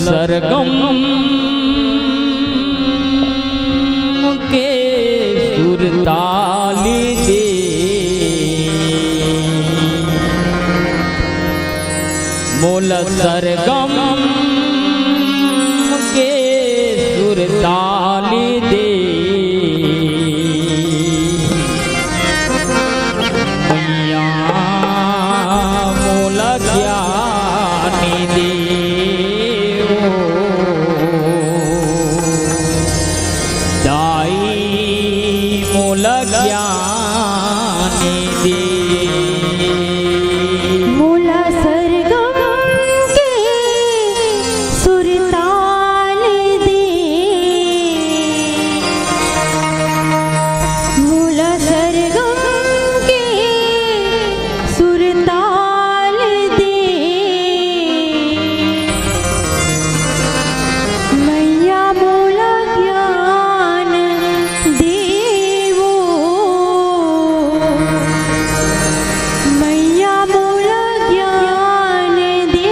सरगम के सुर ताली दे, मोल सरगम के सुर ताली दे, मैया मोल ज्ञानी दे, मोल ज्ञानी दे, मोल सरगम के सुर ताल दे, मोल सरगम के सुर ताल दे, मैया मोल ज्ञान दे, मैया मोल ज्ञान दे।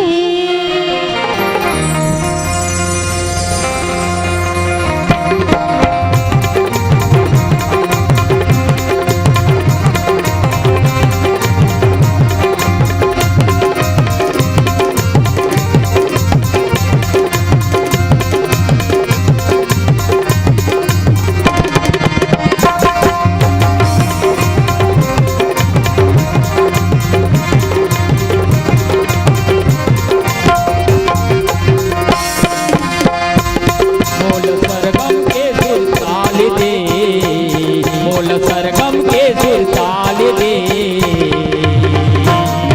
मोल सरगम के सुर ताल दे,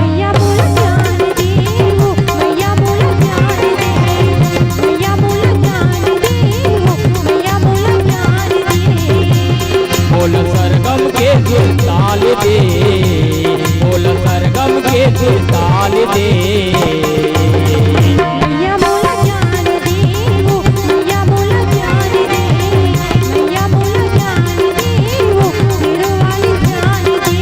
मैया मोल ज्ञान दे, मैया मोल ज्ञान दे, मैया मोल ज्ञान दे, मैया मोल ज्ञान दे, मोल सरगम के सुर ताल दे, मोल सरगम के सुर ताल दे, मैया मोल ज्ञान दे, मैया मोल ज्ञान दे, मैया मोल ज्ञान दे, मेरे वाली ज्ञान दे।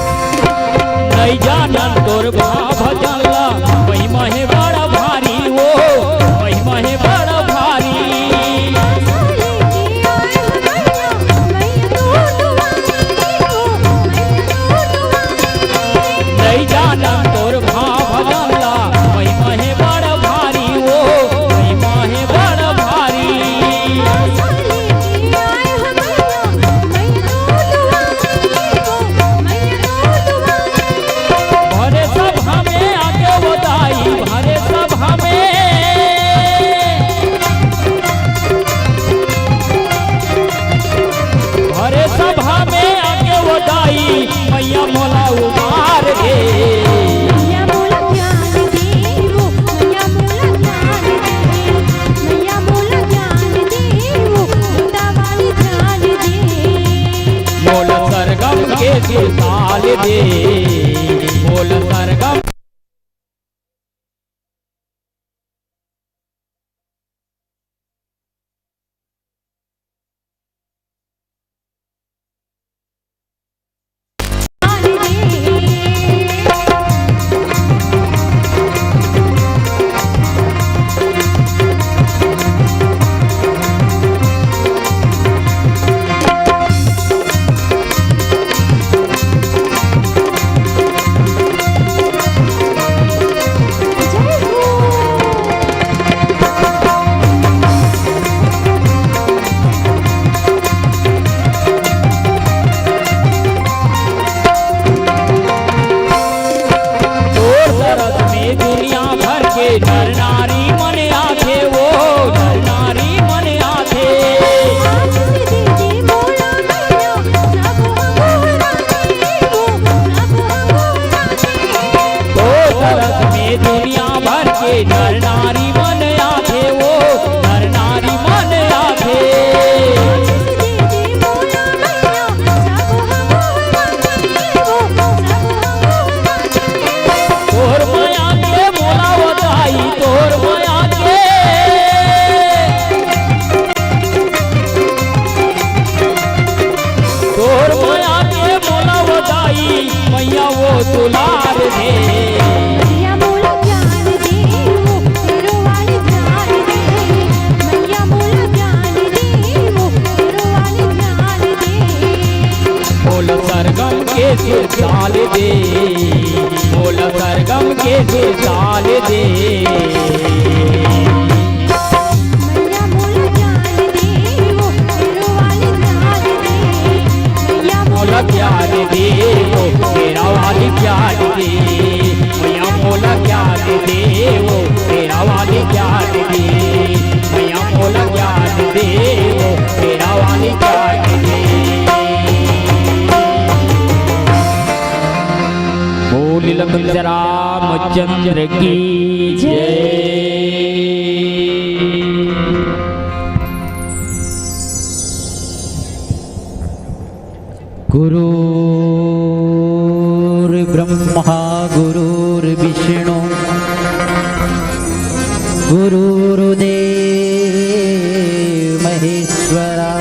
नहीं जानन तोर भजला महिमा है बड़ा भारी, वो महिमा है बड़ा भारी, नहीं जानन तोर भजला महिमा है बड़ा भारी, वो महिमा है बड़ा भारी, भरे सब हमें आगे बधाई, भरे सब हमें, भरे सब हमें आगे बधाई, मैया मोला उबार दे, मैया मोल ज्ञान दे, मैया मोल ज्ञान दे, मैया मोल ज्ञान दे, मुंडा वाली ज्ञान दे, मोल सरगम के सुर ताल दे, मोल सरगम ज्ञान दे, मैया मोला ज्ञान दे, वो तेरा वाली ज्ञान दे। बोल लखन रामचंद्र की जय। गुरुर्ब्रह्मा गुरुर्विष्णु गुरुर्देव महेश्वरा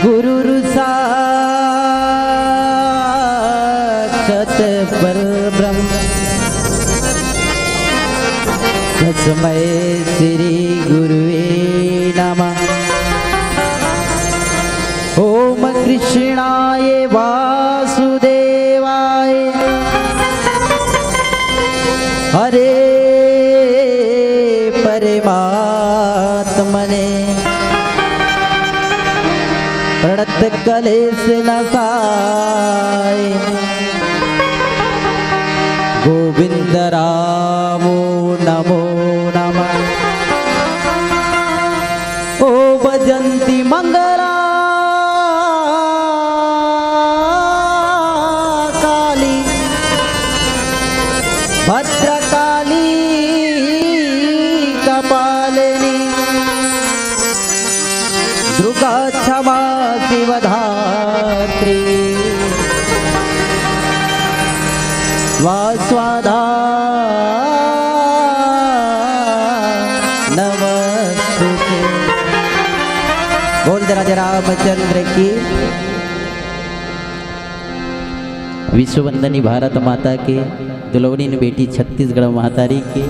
गुरुर्साक्षात् परब्रह्म तस्मै श्री गुरुवे नमः। ओम कृष्णाय वासुदेवाय हरे परमात्मने प्रणत कलेश नाशाय गोविंद रामो नमो नमः। ओ भजन्ति मंगला भद्रकाली कपालिनी दुर्गा क्षमा शिवधात्री स्वास्वाधा नमस्ते। बोल राजा रामचंद्र की। विश्ववंदनी भारत माता के दुलवनी बेटी छत्तीसगढ़ महातारी के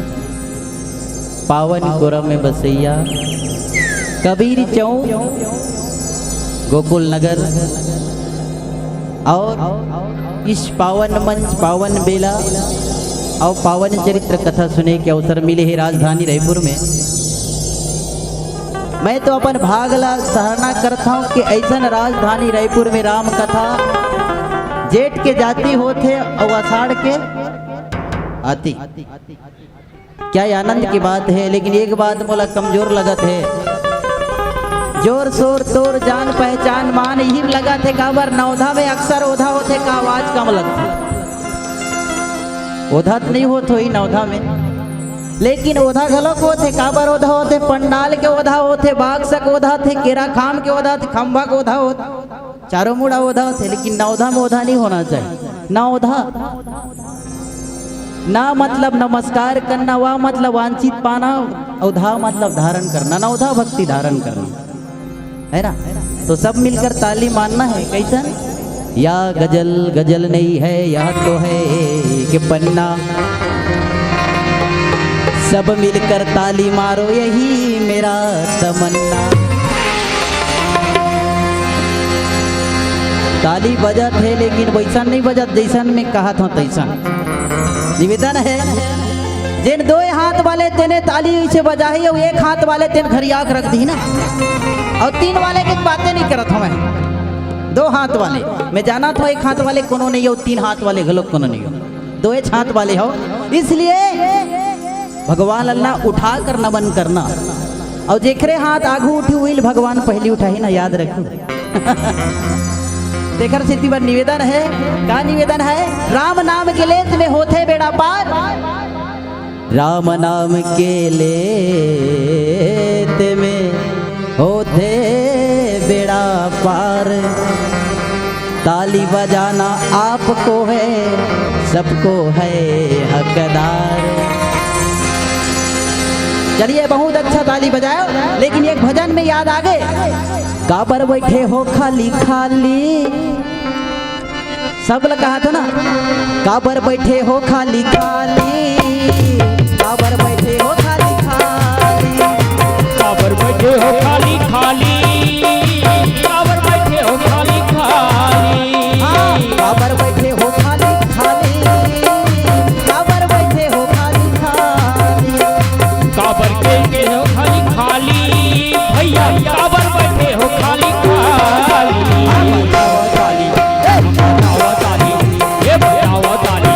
पावन गोरव में बसैया कबीर चौक गोकुल नगर और इस पावन मंच पावन बेला और पावन चरित्र कथा सुने के अवसर मिले है राजधानी रायपुर में। मैं तो अपन भागला सराहना करता हूँ कि ऐसा राजधानी रायपुर में राम कथा जेठ के जाती होते और आषाढ़ के आती। क्या आनंद की बात है। लेकिन एक बात मोला कमजोर लगत है, जोर शोर तोर जान पहचान मान यही लगा थे काबर नौधा में अक्सर ओधा होते का आवाज कम लगती। ओधा तो नहीं होत होई नौधा में, लेकिन ओधा घलोक होते काबर ओधा होते पंडाल के ओधा होते, बाग सक ओधा थे, केरा खाम के ओधा थे, खंभा के ओधा होते, चारों मुड़ा ओधा होते। लेकिन नौधा में ओधा नहीं होना चाहिए। ना ओधा ना मतलब नमस्कार करना, वाह मतलब वांछित पाना, औधा मतलब धारण करना, नौधा भक्ति धारण करना है ना। तो सब मिलकर ताली मानना है। कैसा या गजल गजल नहीं है, यह तो है कि पन्ना, सब मिलकर ताली मारो यही मेरा तमन्ना। ताली बजत है लेकिन वैसा नहीं बजत जैसन में कहा था तैसा। निवेदन है जिन दो हाथ वाले तेने ताली से बजाई और एक हाथ वाले तेन घरियाक रख दी ना, और तीन वाले की बातें नहीं करत हूँ मैं। दो हाथ वाले मैं जाना था, एक हाथ वाले कोनो नहीं हो, तीन हाथ वाले गलत कोनो नहीं हो, दो एक हाथ वाले हो। इसलिए भगवान अल्लाह उठा कर नमन करना, और जेखरे हाथ आगू उठी हुई भगवान पहली उठाई ना, याद रखो। देखर सिद्धि पर निवेदन है। क्या निवेदन है? राम नाम के लेत में होते बेड़ा पार, राम नाम के लेत में होते बेड़ा पार। ताली बजाना आपको है, सबको है हकदार। चलिए बहुत अच्छा ताली बजाओ, लेकिन एक भजन में याद आ गए, काबर बैठे हो खाली खाली। सब लोग कहा था ना, काबर बैठे हो खाली खाली, काबर बैठे हो खाली खाली, काबर बैठे हो खाली खाली, काबर बैठे हो खाली खाली, काबर बैठे हो खाली खाली, काबर बैठे हो खाली खाली, काबर बैठे हो खाली खाली, भैया काबर बैठे हो खाली खाली। बजाओ ताली, ये बजाओ ताली,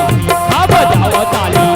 हाँ बजाओ ताली,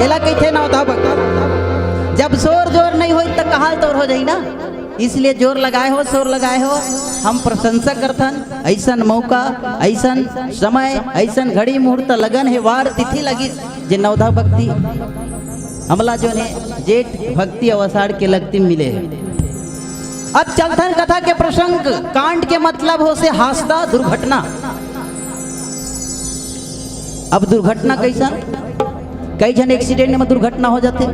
एला कहते ना होता भक्त जब शोर जोर नहीं हो तो कहाल तोर हो जाई ना, इसलिए जोर लगाए हो शोर लगाए हो। हम प्रशंसा करथन ऐसन मौका ऐसन समय ऐसन घड़ी मुहूर्त लगन है वार तिथि लगी जे नवधा भक्ति हमला जो ने जेठ भक्ति अवसार के लगती मिले है। अब चलथन कथा के प्रसंग कांड के मतलब हो से हासदा दुर्घटना। अब दुर्घटना कैसा, कई जन एक्सीडेंट में दुर्घटना हो जाते,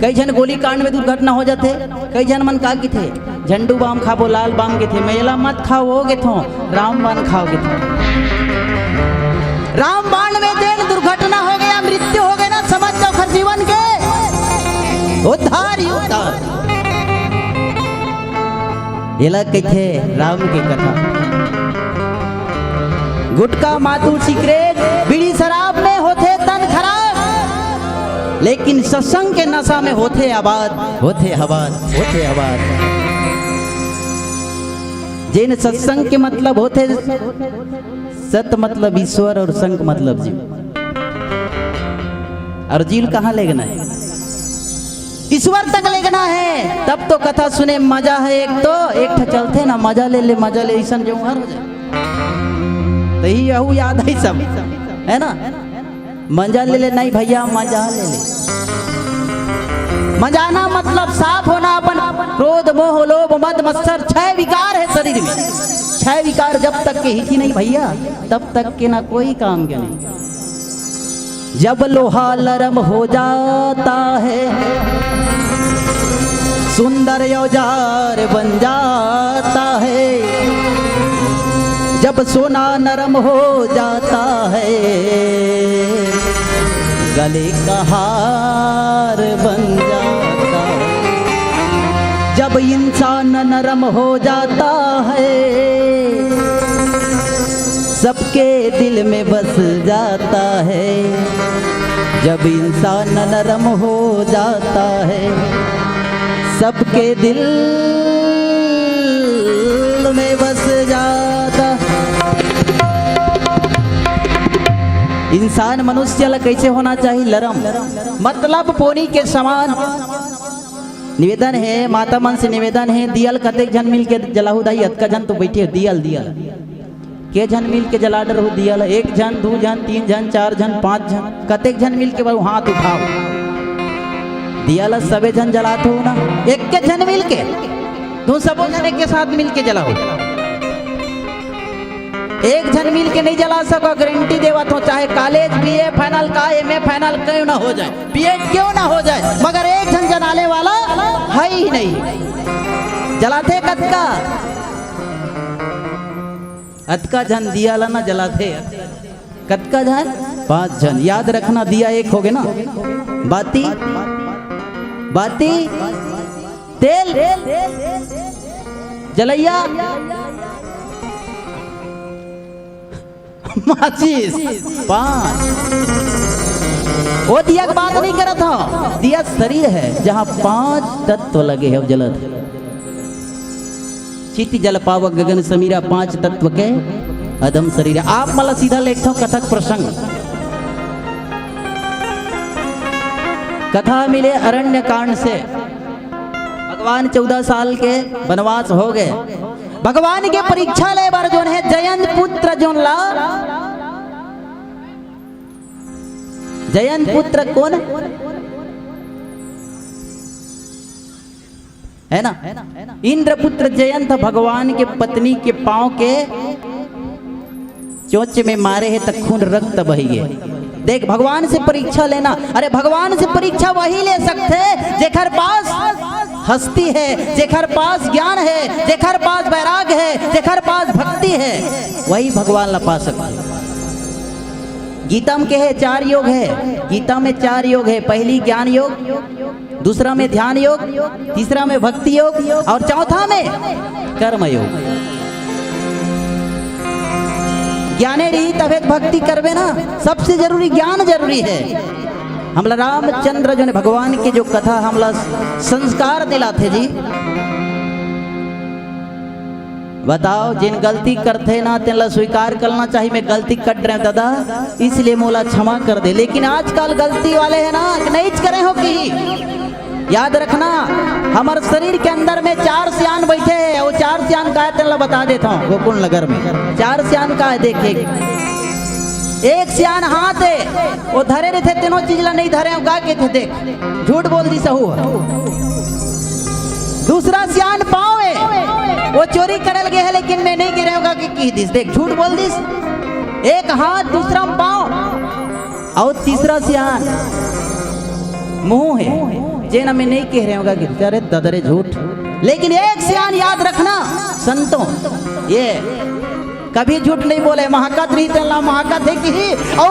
कई जन गोली कांड में दुर्घटना हो जाते, कई जन मन का की थे झंडू बाम खाबो लाल बाम के थे मेला मत खाओ हो गे थो राम बाण खाओ गे थो। राम बाण में देन दुर्घटना हो गया मृत्यु हो गई ना, समझ जाओ खर जीवन के उद्धार ही उद्धार। एला कथे राम की कथा गुटका मातू सिगरेट बीड़ी शराब में होते तन खराब, लेकिन सत्संग के नशा में होते आबाद होते आबाद होते आबाद। जिन सत्संग के मतलब होते सत मतलब ईश्वर और संग मतलब जीव, और जीव कहाँ लेगना है ईश्वर तक लेगना है। तब तो कथा सुने मजा है, एक तो एक चलते ना मजा ले मजा ले ऐसा जो हर हो जाए तो ही यहू याद है सब है ना। मजा ले नहीं भैया मजा ले मजाना मतलब साफ होना अपन क्रोध मोह लोभ मद मत्सर 6 विकार है शरीर में। 6 विकार जब तक के हिची नहीं भैया तब तक के ना कोई काम के नहीं। जब लोहा नरम हो जाता है सुंदर औजार बन जाता है, जब सोना नरम हो जाता है गले का हार बन जाता है। जब इंसान नरम हो जाता है सबके दिल में बस जाता है। जब इंसान नरम हो जाता है सबके दिल में बस जाता। इंसान मनुष्य कैसे होना चाहिए लरम मतलब पोनी के समान। निवेदन है माता मन से निवेदन है दियल कतेक जन मिल के जलाहू दाई अतका जन तो बैठे दियल दियल के जन मिल के जला डर हो दियल 1 जन 2 जन 3 जन 4 जन 5 जन कतेक जन मिल के हाथ उठाओ दियल सबे जन जलाते हो ना। एक के जन मिल के तुम सब जन एक के साथ मिल के जलाओ। एक जन मिल के नहीं जला सको गारंटी देवत हो चाहे कॉलेज बीए फाइनल का एमए फाइनल क्यों ना हो जाए बीएड क्यों ना हो जाए मगर एक जन जलाने वाला है ही नहीं। जलाते कतका अतका जन दिया ला ना जलाते कतका जन 5 जन याद रखना दिया एक हो गए ना। बाती बाती तेल जलैया माचिस 5। वो दिया की बात नहीं करा था, दिया शरीर है जहाँ 5 तत्व लगे हैं जलत चिति जल पावक गगन समीरा 5 तत्व के अदम शरीर। आप मला सीधा लेखता हूँ कथक प्रसंग। कथा मिले अरण्य कांड से। भगवान 14 साल के वनवास हो गए। भगवान के परीक्षा ले बार जोन है जयंत पुत्र जोन ला जयंत पुत्र कौन है ना इंद्रपुत्र जयंत भगवान के पत्नी के पांव के चोंच में मारे है तक खून रक्त बही गए। देख भगवान से परीक्षा लेना, अरे भगवान से परीक्षा वही ले सकते जेखर पास हस्ती है, जेखर पास ज्ञान है, जेखर पास वैराग्य है, जेखर पास भक्ति है, वही भगवान ला पा सकते। गीता में के है 4 योग है, गीता में 4 योग है। पहली ज्ञान योग, दूसरा में ध्यान योग, तीसरा में भक्ति योग और चौथा में कर्म योग। ज्ञाने रही तबे भक्ति करवे ना। सबसे जरूरी ज्ञान जरूरी है। हमला रामचंद्र जो ने भगवान की जो कथा हमला संस्कार दिलाते जी बताओ जिन गलती करते ना तेला स्वीकार करना चाहिए मैं गलती कर रहे दादा इसलिए मोला क्षमा कर दे। लेकिन आजकल गलती वाले हैं ना नहीं करे हो कि याद रखना हमारे शरीर के अंदर में 4 सियान बैठे हैं। वो 4 सियान का है तेला बता देता हूँ। गोकुल नगर में 4 सियान का है देखे। एक सियान हाथ है वो धरे रहते तीनों चीज ला नहीं धरे गा के थे देख झूठ बोल दी सहू। दूसरा सियान पाँव है वो चोरी करल गए है लेकिन मैं नहीं गिरे होगा कि दिस देख झूठ बोल दिस। एक हाथ दूसरा पाँव और तीसरा सियान मुंह है जेना मैं नहीं कह रहे होगा कि अरे ददरे झूठ। लेकिन एक सियान याद रखना संतों ये कभी झूठ नहीं बोले। महाकत रही तेला महाकत है कि ओ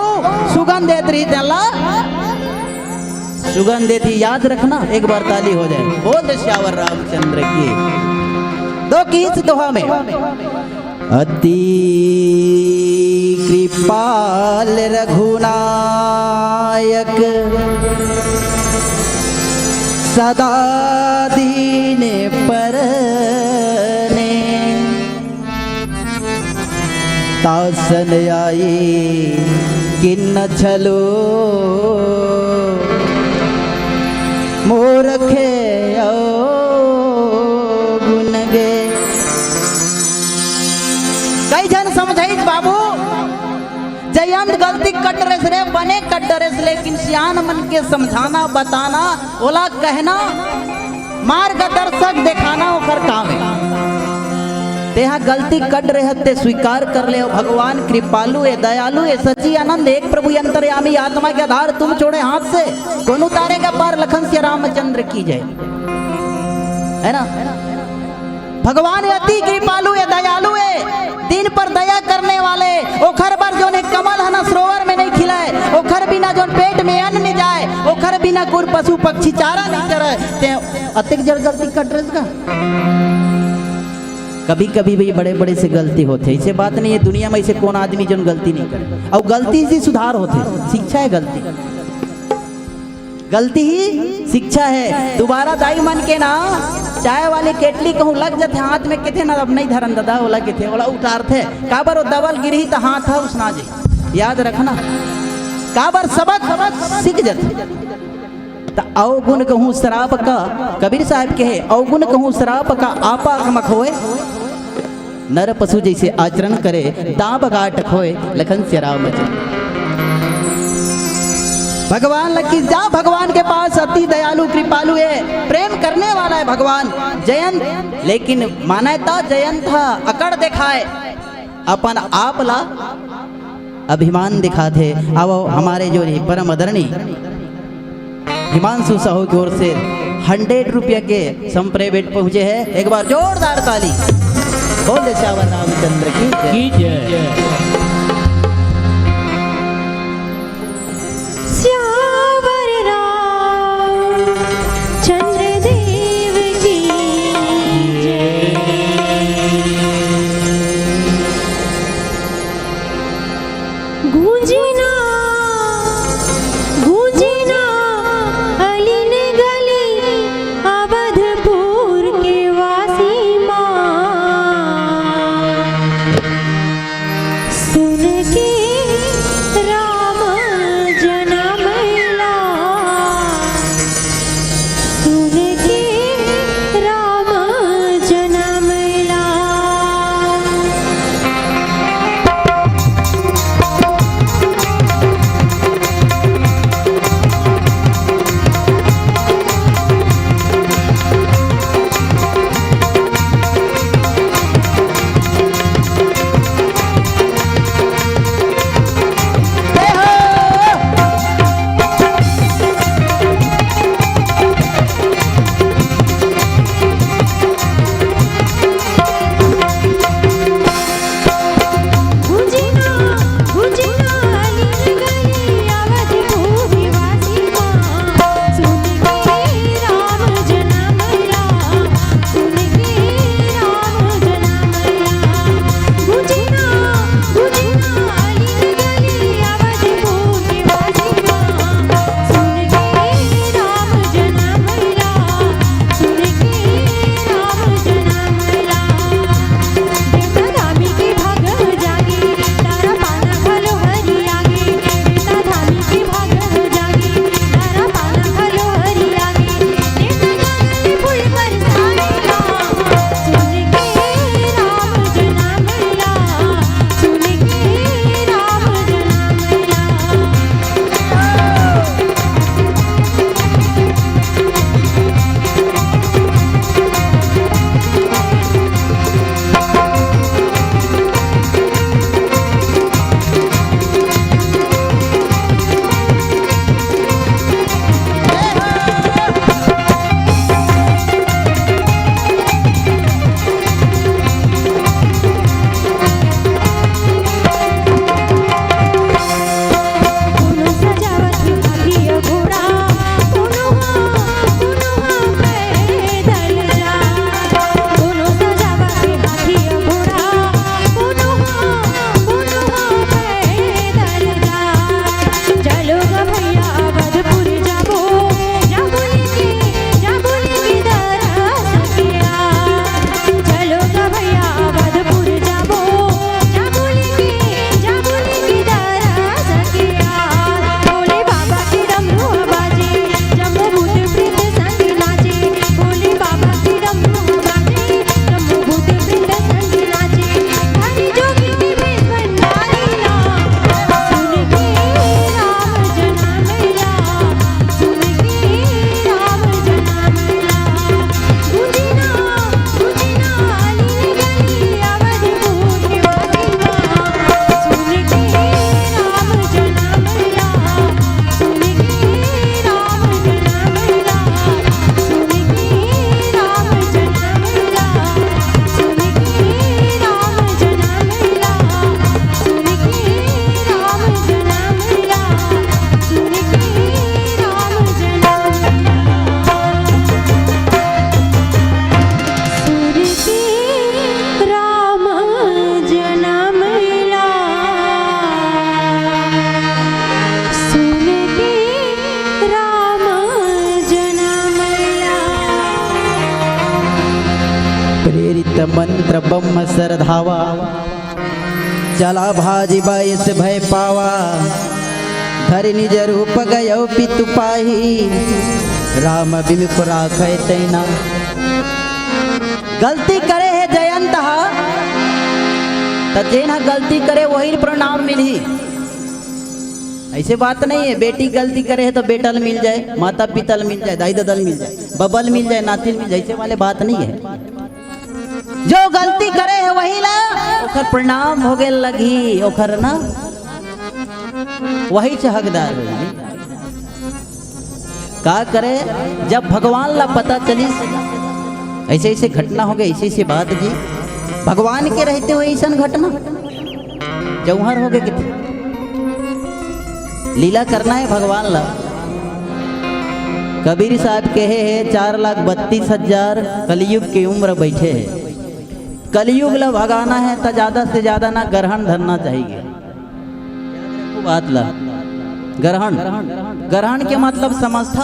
सुगंध देत रही तेला सुगंध देती याद रखना। एक बार ताली हो जाए बोल श्यावर रामचंद्र की। दो की इस दोहा में अति कृपाल रघुनायक सदा दीन पर तासन आई किन्न छलो मोरखे गुन गे। कई जन समझाई बाबू जयंत गलती कट रहे रे बने कट रहे लेकिन सियान मन के समझाना बताना ओला कहना मार्गदर्शक दिखाना ओकर काम है। तेहा गलती कट रहे ते स्वीकार कर ले। भगवान कृपालु है दयालु है सच्ची आनंद एक प्रभु अंतर्यामी आत्मा के आधार तुम छोड़े हाथ से कौन उतारेगा पार लखन से रामचंद्र की जय है ना। भगवान अति कृपालु है दयालु है दिन पर दया करने वाले। ओखर पर जो ने कमल है ना सरोवर में नहीं खिलाए ओखर बिना जो पेट में अन्न नहीं जाए ओखर बिना कोई पशु पक्षी चारा नहीं चरे ते अतिक जड़ गलती कट रहे का। कभी कभी भी बड़े बड़े से गलती होते हैं ऐसे बात नहीं है दुनिया में ऐसे कौन आदमी जो गलती नहीं करे और गलती से सुधार होते शिक्षा है गलती ही शिक्षा है। दोबारा दाई मन के ना चाय वाले केटली कहूँ लग जाते हाथ में किथे ना अब नहीं धरन दादा बोला किथे बोला उतार थे काबर वो दबल गिरी तो हाथ है उसना जी याद रखना काबर सबक सीख जाते। अवगुण कहूँ शराब का कबीर साहब के है अवगुण कहूँ शराब का आपा मख होए नर पशु जैसे आचरण करे दाब गाट खोए लखन से राम। भगवान लकी जा भगवान के पास अति दयालु कृपालु है प्रेम करने वाला है भगवान जयंत। लेकिन मान्यता जयंत था अकड़ दिखाए अपन आप ला अभिमान दिखाते। अब हमारे जो परम आदरणीय हिमांशु साहू की ओर से 100 रुपये के संप्रे बेट पहुंचे हैं। एक बार जोरदार ताली बोल दे श्यावर रामचंद्र की जय। श्यावर रामचंद्र देव की जय। गूंजना नित मंत्र ब्रह्म सरधावा चला भाजी बायस भय पावा धरि निज रूप गयो पितु पाही राम विमुख राखै तैना। गलती करे है जयंत तो जेना गलती करे वही प्रणाम मिली। ऐसे बात नहीं है बेटी गलती करे है तो बेटल मिल जाए, माता पितल मिल जाए, दाई ददल मिल जाए, बबल मिल जाए, नातिल मिल जाए, ऐसे वाले बात नहीं है। जो गलती करे है वही ला ओखर प्रणाम हो गए लगी ओखर ना वही से हकदार होगी। का करे जब भगवान ला पता चली ऐसे ऐसे घटना हो गई ऐसे ऐसे बात जी भगवान के रहते हुए ऐसा घटना जौहर हो गए कितने लीला करना है भगवान ला। कबीर साहब कहे है 4,32,000 कलयुग की उम्र बैठे है। कलयुग ला भगाना है तो ज्यादा से ज्यादा ना ग्रहण धरना चाहिए। बात ला ग्रहण ग्रहण के मतलब समझता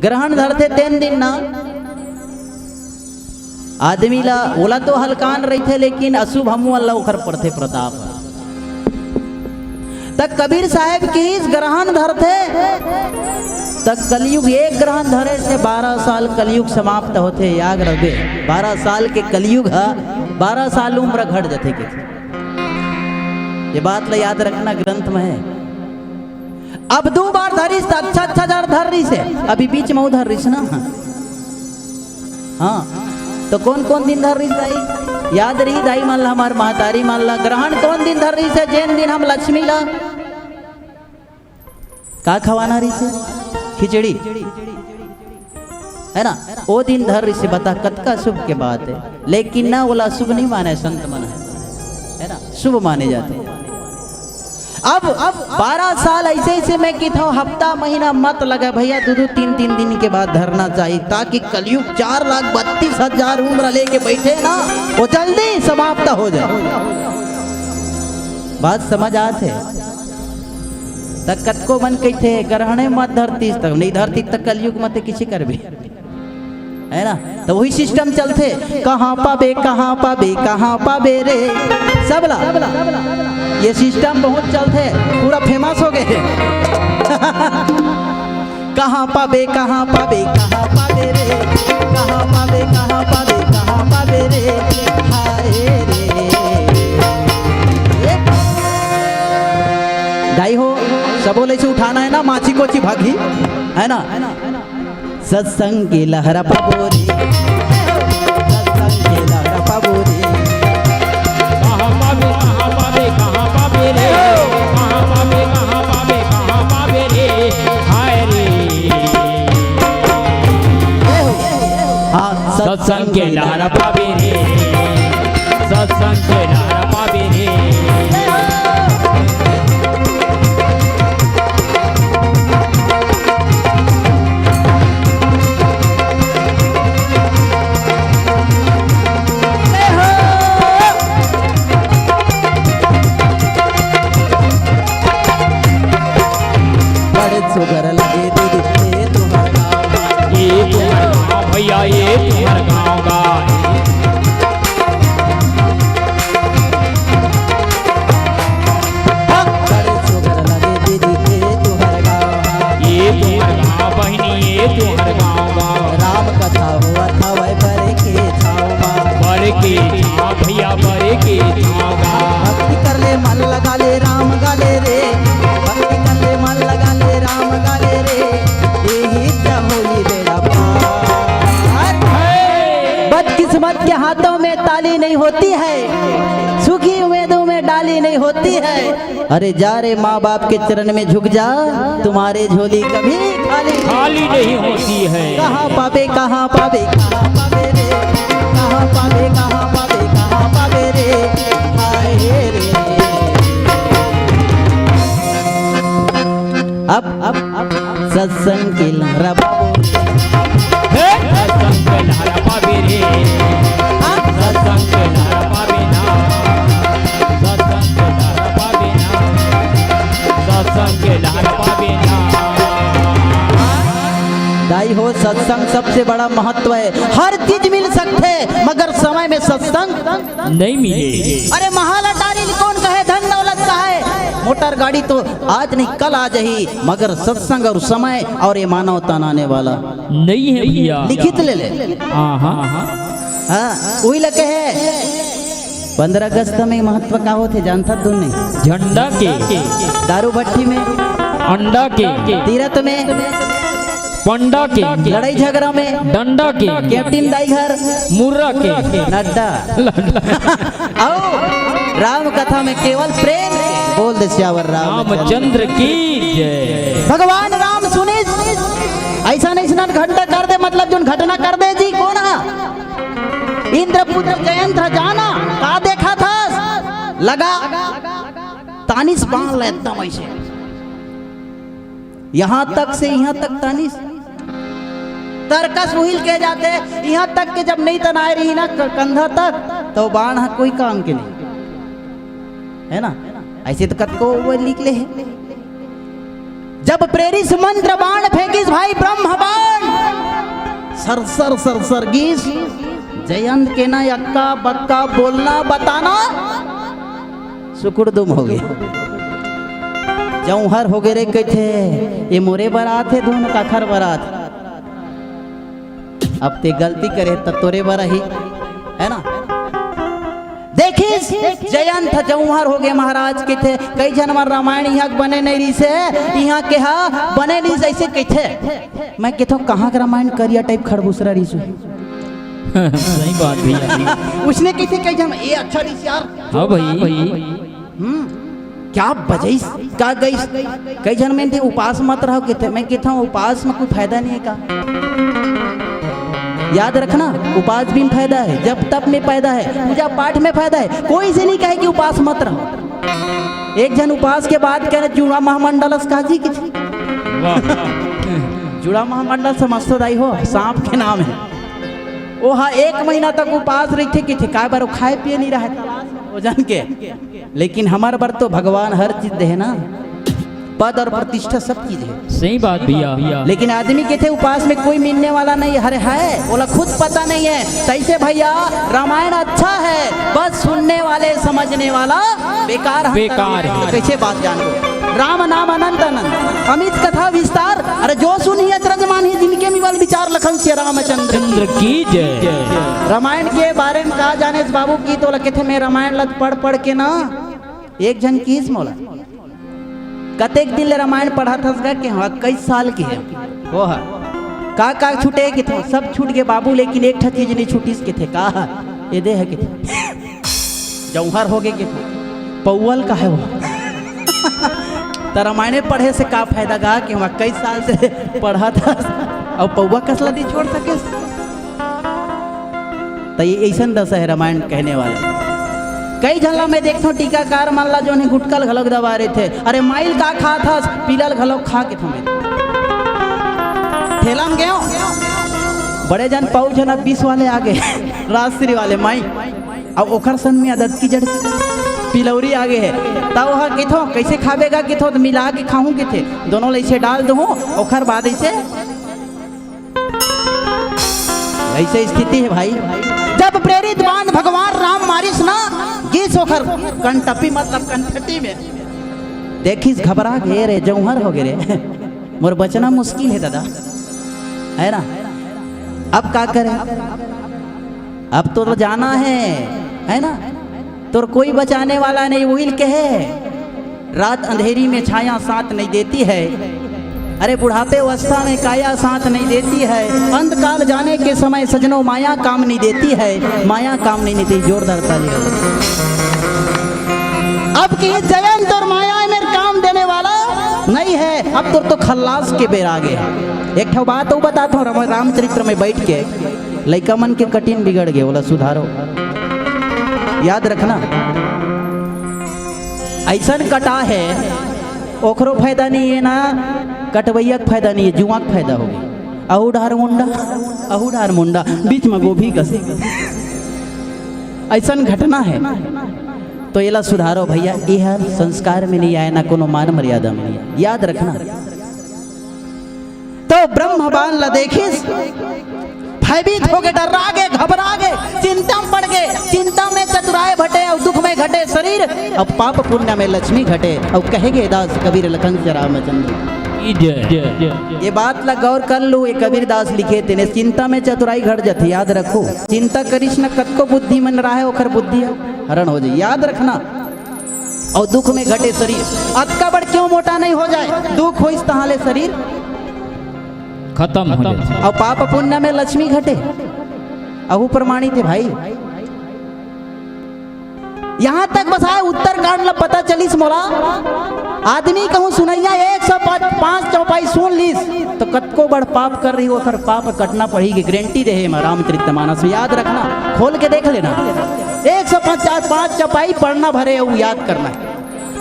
ग्रहण धरते 3 दिन ना आदमी ला ओला तो हलकान रही थे लेकिन अशुभ हमू अल्लाह उखर पड़ते प्रताप तक कबीर साहब की इस ग्रहण धरते तक कलयुग एक ग्रहण धरे से 12 साल कलयुग समाप्त होते। याद रखे 12 साल के कलयुग है 12 साल उम्र घट जाते के ये बात ला याद रखना ग्रंथ में है। अब 2 बार धरी अच्छा जार धर रही से अभी बीच में उधर रही ना। हाँ तो कौन कौन दिन धर रही दाई याद रही दाई मान ला हमार महतारी मान ला ग्रहण कौन दिन धर रही से जैन दिन हम लक्ष्मी ला का खवाना रही से खिचड़ी है ना वो दिन धर रही से बता कतका शुभ के बात है लेकिन ना बोला शुभ नहीं माने संत मन है ना शुभ माने जाते। अब 12 साल ऐसे ऐसे मैं की था हफ्ता महीना मत लगे भैया 2-3 दिन के बाद धरना चाहिए ताकि कलयुग 4,32,000 उम्र लेके बैठे ना वो जल्दी समाप्त हो जाए। बात समझ आते तक कतको मन कहते ग्रहणे मत धरती तक नहीं धरती तक कलयुग मत किसी कर भी है ना तो वही सिस्टम चलते कहाँ पाबे रे सबला ये सिस्टम बहुत चलते पूरा फेमस हो गए कहाँ पाबे रे कहाँ पाबे रे हाय रे दाई हो सब बोले से उठाना है ना माची कोची भागी है ना सत्संग की लहरा पाबोरी सत्संग की लहरा पाबोरी कहाँ पाबे रे हाय रे सत्संग के लहरा पाबे रे सत्संग के लहरा पाबे रे सुगर लगे दीदी तुम्हार गाँव ये तुम्हार गाँव भैया ये तुम्हार गाँव का सुगर लगे दीदी तुम्हार गाँव ये तुम्हार गाँव बहनी ये तुम्हार गाँव का राम कथा हुआ था वह बड़े के छाव बड़े के छाव भैया बड़े के छाव का भक्ति कर ले मन लगा ले राम गाले रे भक्ति कर ले मन लगा ले राम गाले रे यही होली बेड़ा पार। बदकिस्मत के हाथों में ताली नहीं होती है सुखी उम्मीदों में डाली नहीं होती है। अरे जा रे माँ बाप के चरण में झुक जा तुम्हारे झोली कभी खाली नहीं होती है। कहाँ पाबे रे कहाँ पाबे रे हाय रे अब सत्संग की लहरा सत्संग के लहरा पाबे रे सत्संग के लहरा पाबे ना सत्संग के लहरा पाबे ना सत्संग के लहरा पाबे ना दाई हो सत्संग सबसे बड़ा महत्व है। हर चीज मिल सकते मगर समय में सत्संग नहीं मिले। अरे महल अटारी कौन कहे, धन दौलत का है, मोटर गाड़ी तो आज नहीं कल आ जाही, मगर सत्संग और समय और ये मानवता आने वाला नहीं है भैया। लिखित ले ले। हाँ हाँ हाँ। हाँ वही लगे है 15 अगस्त में महत्व का होते जानता तू नहीं? झंडा के, दारू भट्टी में, अंडा के, तीरथ में, पंडा के, लड़ाई झगड़ा में, डंडा के, कैप्टन दाई घर, मुर्रा के, नड्डा आओ राम कथा में केवल प्रेम बोल दे श्यावर रामचंद्र की जय। भगवान राम सुने ऐसा नहीं स्नान घंटा कर दे मतलब जो घटना कर दे जी कौन इंद्रपुत्र जयंत जाना का देखा था लगा तानिस बांध ले एकदम ऐसे यहाँ तक से यहाँ तक तानिस तरकस उहिल के जाते यहाँ तक के जब नहीं तनाए रही ना कंधा तक तो बाण कोई काम के नहीं है ना। ऐसे तो कत को वो लिख ले है जब प्रेरित मंत्र बाण फेंकिस भाई ब्रह्म बाण सरसर सरसर गीस जयंत के ना यक्का बक्का बोलना बताना सुकुड़दुम हो गए जौहर हो गए रे कहते ये मोरे बारात है दोनों काखर बारात अब ते गलती करे तो तोरे बारा ही है ना। देखिस जयंत जौहर हो गए महाराज के थे कई जनवर रामायण यहाँ बने नहीं रही से यहाँ के हा बने नहीं जैसे कहते मैं कहता हूँ कहाँ का रामायण करिया टाइप खड़बूसरा रही सु सही बात भैया। उसने किसी कई जन ये अच्छा रही यार। हाँ भाई। क्या बजाइस का गई कई जन में थे उपास मत रहो कहते मैं कहता हूँ उपास में कोई फायदा नहीं है का याद रखना उपास भी में फायदा है जब तब में फायदा है पूजा पाठ में फायदा है कोई से नहीं कहे कि उपास मत रहो। एक जन उपास के बाद कह रहे जुड़ा महामंडल काजी की जुड़ा महामंडल समझते दाई हो सांप के नाम है वो हाँ 1 महीना तक उपास रही थे कि काय बार खाए पिए नहीं रहा वो जन के लेकिन हमारे बार तो भगवान हर चीज दे ना पद और प्रतिष्ठा सब चीज है। सही बात भैया। लेकिन आदमी के थे उपास में कोई मिलने वाला नहीं हरे है बोला खुद पता नहीं है तैसे भैया रामायण अच्छा है बस सुनने वाले समझने वाला बेकार बेकार है। कैसे बात जानो राम नाम अनंत अनंत अमित कथा विस्तार अरे जो सुनी अत्रजमान ही जिनके मिवल विचार लखन से रामचंद्र की जय। रामायण के बारे में कहा जाने बाबू की तो लगे थे मैं रामायण लग पढ़ पढ़ के ना एक जन की मोला कतेक दिन ले रामायण पढ़ा था कि हाँ कई साल की है वो है का छूटे के थे सब छूट गए बाबू लेकिन एक चीज नहीं छूटी इसके थे कहा ये दे है कि जौहर हो गए के थे पौवल का है वो तो रामायण पढ़े से का फायदा गा कि वहाँ कई साल से पढ़ा था और पौवा कसला दी छोड़ सके तो ये ऐसा दस है रामायण कहने वाले। कई झल्ला में देखता हूँ टीकाकार मानला जो ने गुटकल घलोक दबा रहे थे अरे माइल का खा था पीलल घलोक खा के थमे ठेला में गयो बड़े जन पाऊ जन 20 वाले आ गए राजश्री वाले माई अब ओखर सन में आदत की जड़ पिलौरी आगे है तब वहाँ किथो कैसे खावेगा किथो तो मिला के खाऊं के थे दोनों ऐसे डाल दो ओखर बाद ऐसे स्थिति है भाई जब प्रेरित बाण भगवान राम मारिस ना गीस होकर कंटपी मतलब कंठटी में देखिस घबरा गए रे जौहर हो गए रे मोर बचना मुश्किल है दादा है ना। अब क्या करे अब तो जाना है ना तो कोई बचाने वाला नहीं वही के है रात अंधेरी में छाया साथ नहीं देती है अरे बुढ़ापे अवस्था में काया साथ नहीं देती है अंतकाल जाने के समय सजनों माया काम नहीं देती है माया काम नहीं देती जोरदार ताली। अब की जयंत और माया में काम देने वाला नहीं है अब तो खल्लास के बेर आ गए। एक ठो बात वो बताता हूँ रामचरित्र में बैठ के लइका मन के कठिन बिगड़ गए बोला सुधारो याद रखना ऐसा कटा है ओखरो फायदा नहीं है ना कटवैया का फायदा नहीं है जुआ का फायदा होगी अहुडार मुंडा बीच में गोभी घसे ऐसा घटना है तो ये सुधारो भैया यह संस्कार में नहीं आया ना कोनो मान मर्यादा में नहीं आया याद रखना। तो जो ब्रह्म बाण ला देखिस भयभीत हो गए, डर्रा गए, घबरा गए, चिंता में पड़ गए। चिंता में चतुराए भटे और दुख में घटे शरीर, अब पाप पुण्य में लक्ष्मी घटे। और कहेगे दास कबीर लखन रामचंद्र, ये बात ला गौर कर लो। ये कबीर दास लिखे तेने, चिंता में चतुराई घट जाती, याद रखो। चिंता करिश न कतको बुद्धि मन रहा है ओखर बुद्धि हरण हो जाए, याद रखना। और दुख में घटे शरीर, अतका बड़ क्यों मोटा नहीं हो जाए, दुख हो इस तहाले शरीर खत्म हो जाए। और पाप पुण्य में लक्ष्मी घटे, अहू प्रमाणित है भाई। यहाँ तक बस आए उत्तर कांड ला पता चलिस मोला। आदमी कहूँ सुनैया 105 चौपाई सुन लीस तो कतको बड़ पाप कर रही हो, अगर पाप कटना पड़ेगी, गारंटी रहे रामचरितमानस में, याद रखना, खोल के देख लेना। 105 चौपाई पढ़ना भरे और याद करना,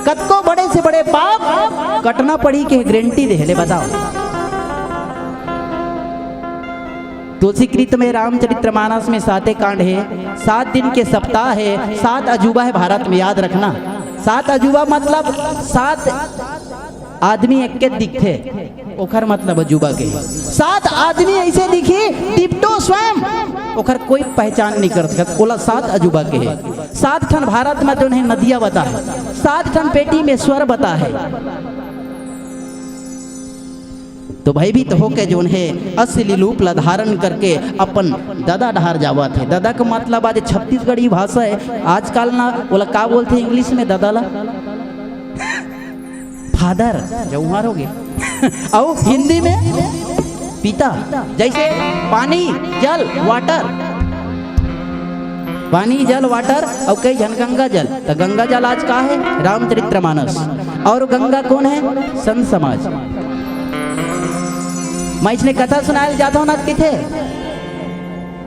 कतको बड़े से बड़े पाप कटना पड़ी के गारंटी दे ले। बताओ तुलसीकृत में रामचरितमानस में 7 कांड है, 7 दिन के सप्ताह है, 7 अजूबा है भारत में, याद रखना। 7 अजूबा मतलब 7 आदमी एक के दिखे, ओखर मतलब अजूबा के 7 आदमी ऐसे दिखे टिपटो स्वयं, ओखर कोई पहचान नहीं कर सकता, बोला 7 अजूबा के है। 7 ठन भारत में जो है नदियाँ बता है, 7 ठन पेटी में स्वर बता है। तो भयभीत होके जो है असली रूप ला धारण करके अपन दादा डहार जावा थे। दादा का मतलब आज छत्तीसगढ़ी भाषा है, आजकल ना बोला का बोलते इंग्लिश में दादा ला फादर जौहार हो गए और हिंदी में पिता। जैसे पानी जल वाटर, पानी जल वाटर और कई जन गंगा जल। तो गंगा जल आज का है रामचरितमानस, और गंगा कौन है संत समाज। मैं इसने कथा सुनाए जाता हूँ ना किथे,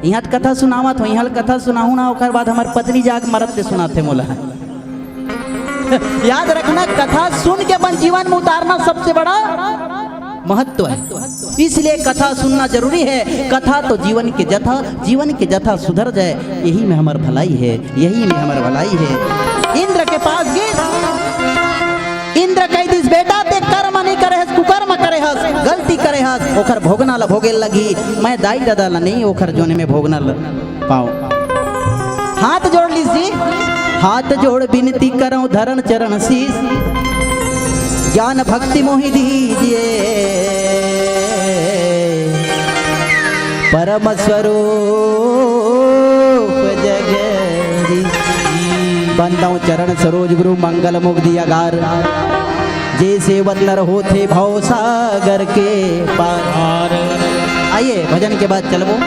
यहाँ कथा सुनावत हो, यहाँ कथा सुनाऊ ना, ओकर बाद हमारे पत्नी जाग मरद से सुनाते मोला याद रखना, कथा सुन के अपन जीवन में उतारना सबसे बड़ा महत्व है, इसलिए कथा सुनना जरूरी है। कथा तो जीवन के जथा, जीवन के जथा सुधर जाए, यही में हमार भलाई है, यही में हमार भलाई है। इंद्र के पास गए, इंद्र कह दिस बेटा ते कर्म नहीं करे हस, कुकर्म करे हस, गलती करे हस, ओखर भोगना ला भोगे लगी, मैं दाई दादा ला नहीं ओखर जोने में भोगना ला पाओ। हाथ जोड़ लीजिए, हाथ जोड़ विनती करो धरण चरण शीस, ज्ञान भक्ति मोहि दीजिए, परम स्वरूप जगदीश। बंदाऊं चरण सरोज गुरु मंगल मुग्धि अगार, जैसे वतनर होते भव सागर के पार। आइए भजन के बाद चलबो।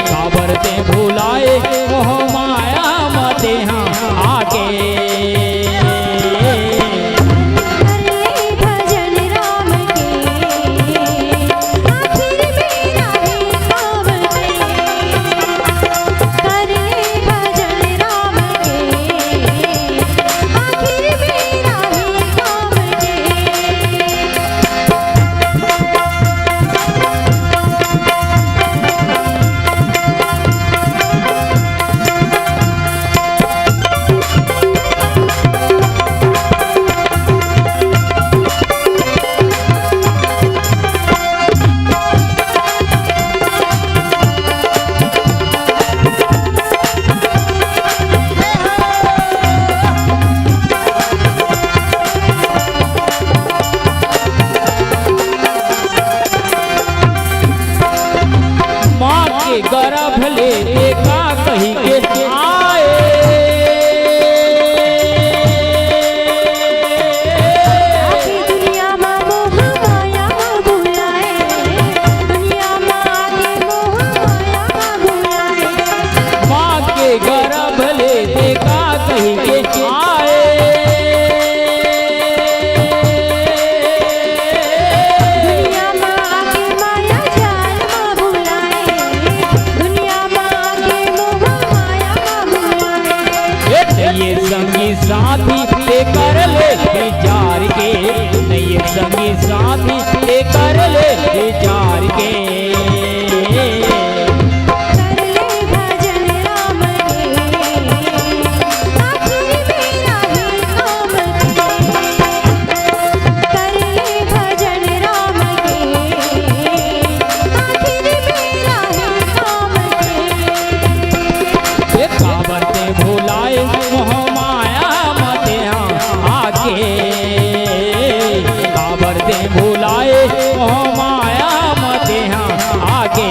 काबर ते के गर्भ ले देखा कहीं के आए आके दुनिया में मोह माया बुलाए, दुनिया में आके मोह माया बुलाए। माँ के गर्भ ले देखा कहीं के आए दुनिया में आके माया जाल बुलाए, दुनिया में आके मोह माया बुलाए। ये संगी साथी लेकर ले विचार के ये संगी साथी लेकर ले विचार के कर ले भजन राम के, आखिर मेरा ही काम के। कर ले भजन राम के, आखिर मेरा ही काम के। ये काबर ते भुलाए मोह माया मते आके काबर ते भुलाए मोह माया मते आके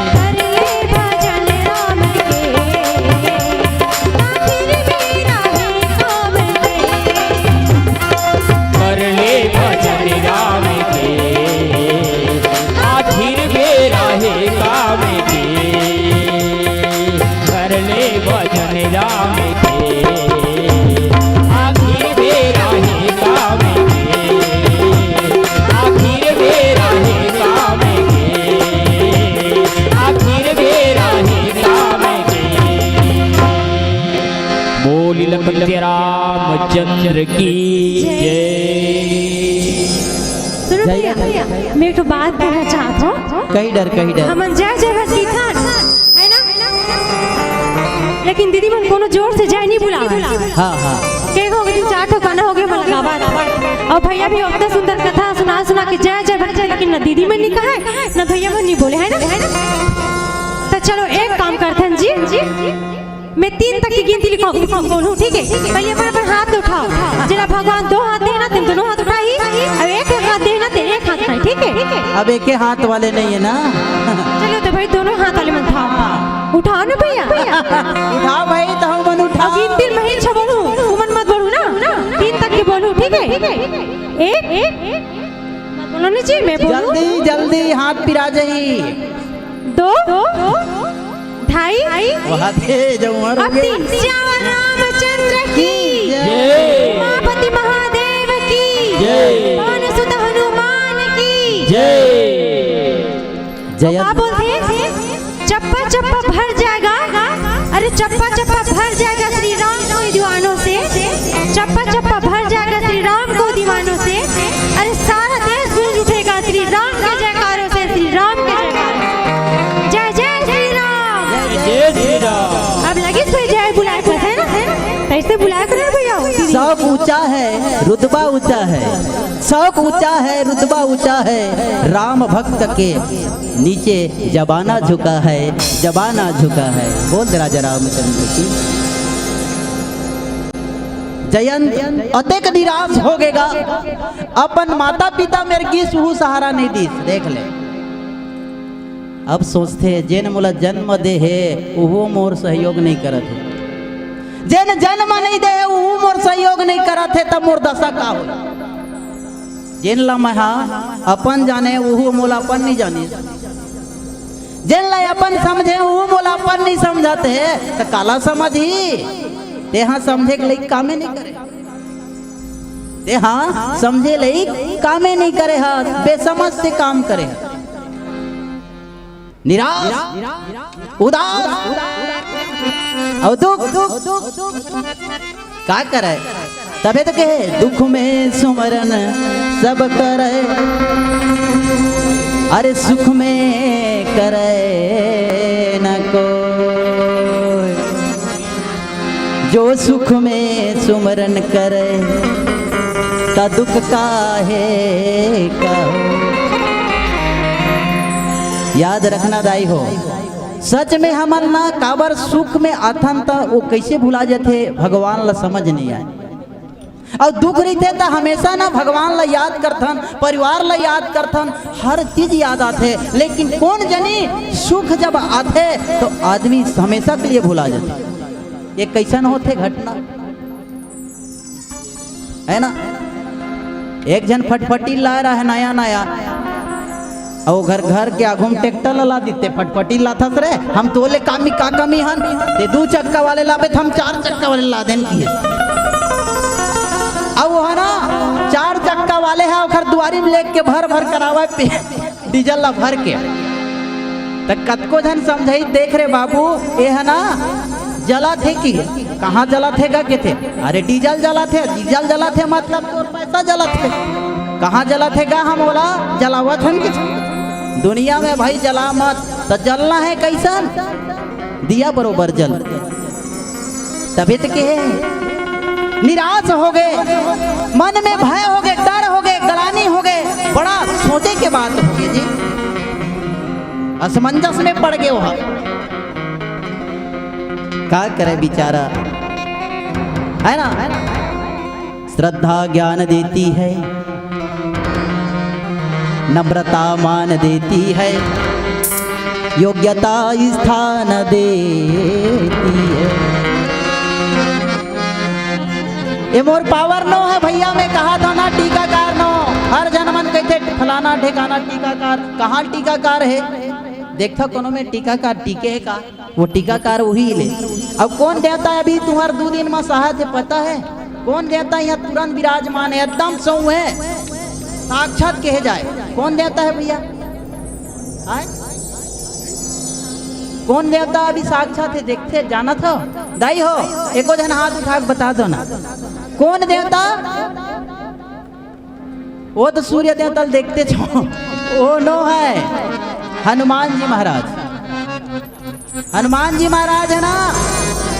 कर ले भजन राम के, आखिर मेरा ही काम के। कर ले भजन राम के आखिर मेरा है काम के कर ले भजन राम के आखिर मेरा है काम के आखिर मेरा है काम के आखिर मेरा है काम के बोल लखनऊ रामचंद्र की जय सुनो भैया, मैं एक बात कहना चाहता हूँ। कहीं डर हमन जय जय बस की था है ना, लेकिन दीदी मन कोनो जोर से जय नहीं बुलावे। हाँ हाँ के हो गए 4 ठो गाना हो गए मन गावा और भैया भी उतना सुंदर कथा सुना सुना के जय जय बच्चे, लेकिन न दीदी मन नहीं कहा न भैया मन नहीं बोले है ना। तो चलो एक काम करते हैं जी, मैं 3 तक की गिनती बोलूं, ठीक है? पहले अपन हाथ उठाओ, जरा भगवान 2 हाथ देना, तुम दोनों हाथ उठाई, अब एक हाथ देना, तेरे एक हाथ उठाई, ठीक है? अब एक ही हाथ वाले नहीं है ना। चलो तो भाई दोनों हाथ वाले मन उठाओ, उठाओ ना भैया। उठाओ भाई तो हम मन उठाओ। अब गिनती में ही बोलूं, तुमन मत बोलू ना, 3 तक की बोलूं, ठीक है? एक मत बोलो ना जी, मैं बोलूं। जल्दी जल्दी हाथ पिरा जाई। 2 ढाई वहाँ थे जो उम्र हो अब गई। 3 श्याम रामचंद्र की जय उमापति महादेव की जय पवन सुत हनुमान की जय जय क्या बोलते हैं? चप्पा चप्पा भर जाएगा, अरे चप्पा चप्पा भर जाएगा श्री राम को दीवानों से, चप्पा चप्पा भर जाएगा श्री राम को दीवानों से, अरे सारा देश गूंज उठेगा श्री राम के जयकारों से, श्री राम के जयकारों। जय जय श्री राम। जय श्री राम। अब लगी कोई जय बुलाए है ना, कैसे बुलाया करो भैया। शौक ऊंचा है, रुतबा ऊंचा है, शौक ऊंचा है, रुतबा ऊंचा है, राम भक्त के नीचे जबाना झुका है, जबाना झुका है। बोल दे राजा रामचंद्र की जयंत अतेक निराश हो गएगा, अपन माता पिता मेरे की सुहू सहारा नहीं दी। देख ले अब सोचते जेन मोला जन्म दे है वो मोर सहयोग नहीं करत है, जेन जन्म नहीं दे वो मोर सहयोग नहीं करत है, तब मोर दशा का हो। जेन ला मैं अपन जाने वो मोला अपन नहीं जाने, जेन ला अपन समझे वो मोला अपन नहीं समझाते है, तो काला समझी ते हाँ समझे के लिए कामे नहीं करे, ते हाँ समझे ले कामे नहीं करे, हाँ बेसमझ से काम करे, निराश उदास और दुख का करे, तबे तो कहे दुख में सुमरन सब करे, अरे सुख में करे न कोई, जो सुख में सुमरन करे ता दुख काहे का हो। याद रखना दाई हो, सच में हमन ना काबर सुख में आथन था वो कैसे भुला जाते भगवान ला समझ नहीं आए। और दुख रही थे तो हमेशा ना भगवान ला याद करथन, परिवार ला याद करथन, हर चीज याद आते। लेकिन कौन जनी सुख जब आते तो आदमी हमेशा के लिए भुला जाता। ये कैसन होते घटना है ना। एक जन फटफटी ला रहा है नया नया, और घर के आगू में ट्रैक्टर ला देते, फटफटी लाथस रे हम तोले कामी का कमी हन ते 2 चक्का वाले लाबे हम 4 चक्का वाले ला देन की। अब वो है ना 4 चक्का वाले है ओखर दुआरी में लेके भर करावे पे डीजल ला भर के। तो कतको जन समझाई देख रे बाबू ये है ना जला थे कि कहाँ जला थे के थे, अरे डीजल जला थे मतलब तोर पैसा जला थे। कहाँ जला थे का हम बोला जलावत हन कि दुनिया में भाई जला मत। तो जलना है कैसन, दिया बरोबर जल। तभी तो के निराश हो गए, मन में भय हो गए, डर हो गए, गलानी हो गए, बड़ा सोचे के बात हो गई जी। असमंजस में पड़ गए वहां, क्या करे बेचारा है ना। श्रद्धा ज्ञान देती है, नम्रता मान देती है, योग्यता स्थान देती है। ये मोर पावर नो है भैया, मैं कहा था ना टीकाकार नो। हर जनमन कहते फलाना ठिकाना टीकाकार, कहाँ टीकाकार है देखता कोनो में टीकाकार टीके है का, वो टीकाकार वही ले। अब कौन देता है अभी तुम्हार 2 दिन में सहायत है पता है कौन देता है, यहाँ तुरंत विराजमान है, एकदम सौ है, साक्षात कहे जाए। कौन देता है भैया, कौन देवता अभी साक्षात है देखते जाना था दाई हो, एको जन हाथ उठा के बता दो ना कौन देवता। वो तो सूर्य देवता देखते छो, वो नो है हनुमान जी महाराज। हनुमान जी महाराज है ना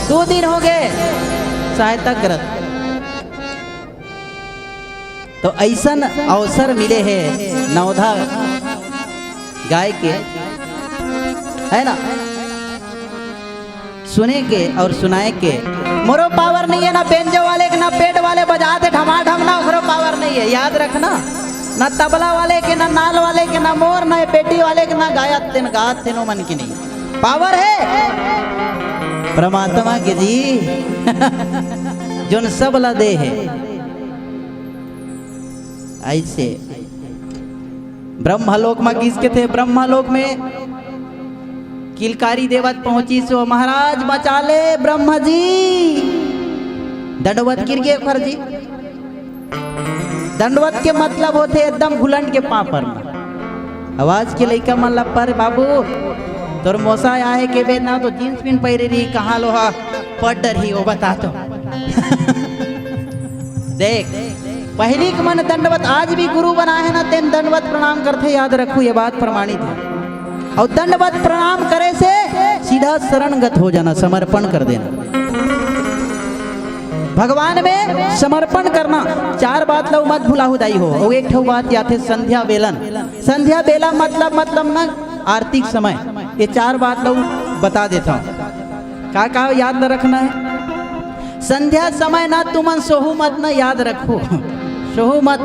2 दिन हो गए सहायता करत। तो ऐसा अवसर मिले हैं नवधा गाय के है ना, सुने के और सुनाए के। मोरो पावर नहीं है ना बेंजो वाले के, ना पेट वाले बजाते ढमाढम, ना ओकरो पावर नहीं है, याद रखना। ना तबला वाले के, ना नाल वाले के, ना मोर, ना पेटी वाले के, ना गायत थे, ना गात थे, नो मन की नहीं। पावर है परमात्मा के जी जोन सब ला दे है। ऐसे ब्रह्मलोक में किसके थे, ब्रह्मलोक में किलकारी देवत पहुंची सो महाराज बचा ले ब्रह्मा जी। दंडवत गिर गए फर्जी। दंडवत के मतलब होते एकदम घुलंड के पापर में। आवाज के लइका मन पर बाबू तोर मोसा आए के बे ना तो जींस पिन पहरे रही, कहाँ लोहा पट रही वो बता तो देख पहली के मन दंडवत, आज भी गुरु बना है ना तेन दंडवत प्रणाम करते, याद रखो ये बात प्रमाणित है। और दंडवत प्रणाम करे से सीधा शरणगत हो जाना, समर्पण कर देना भगवान में, समर्पण करना। 4 बात लो मत भुलाहु दाई हो। और एक ठो बात याद है संध्या बेलन। संध्या बेला मतलब ना आरती समय, ये 4 बात लो बता देता हूँ। का याद न रखना है, संध्या समय ना तुमन सोहू मत ना, याद रखो सोहू मत।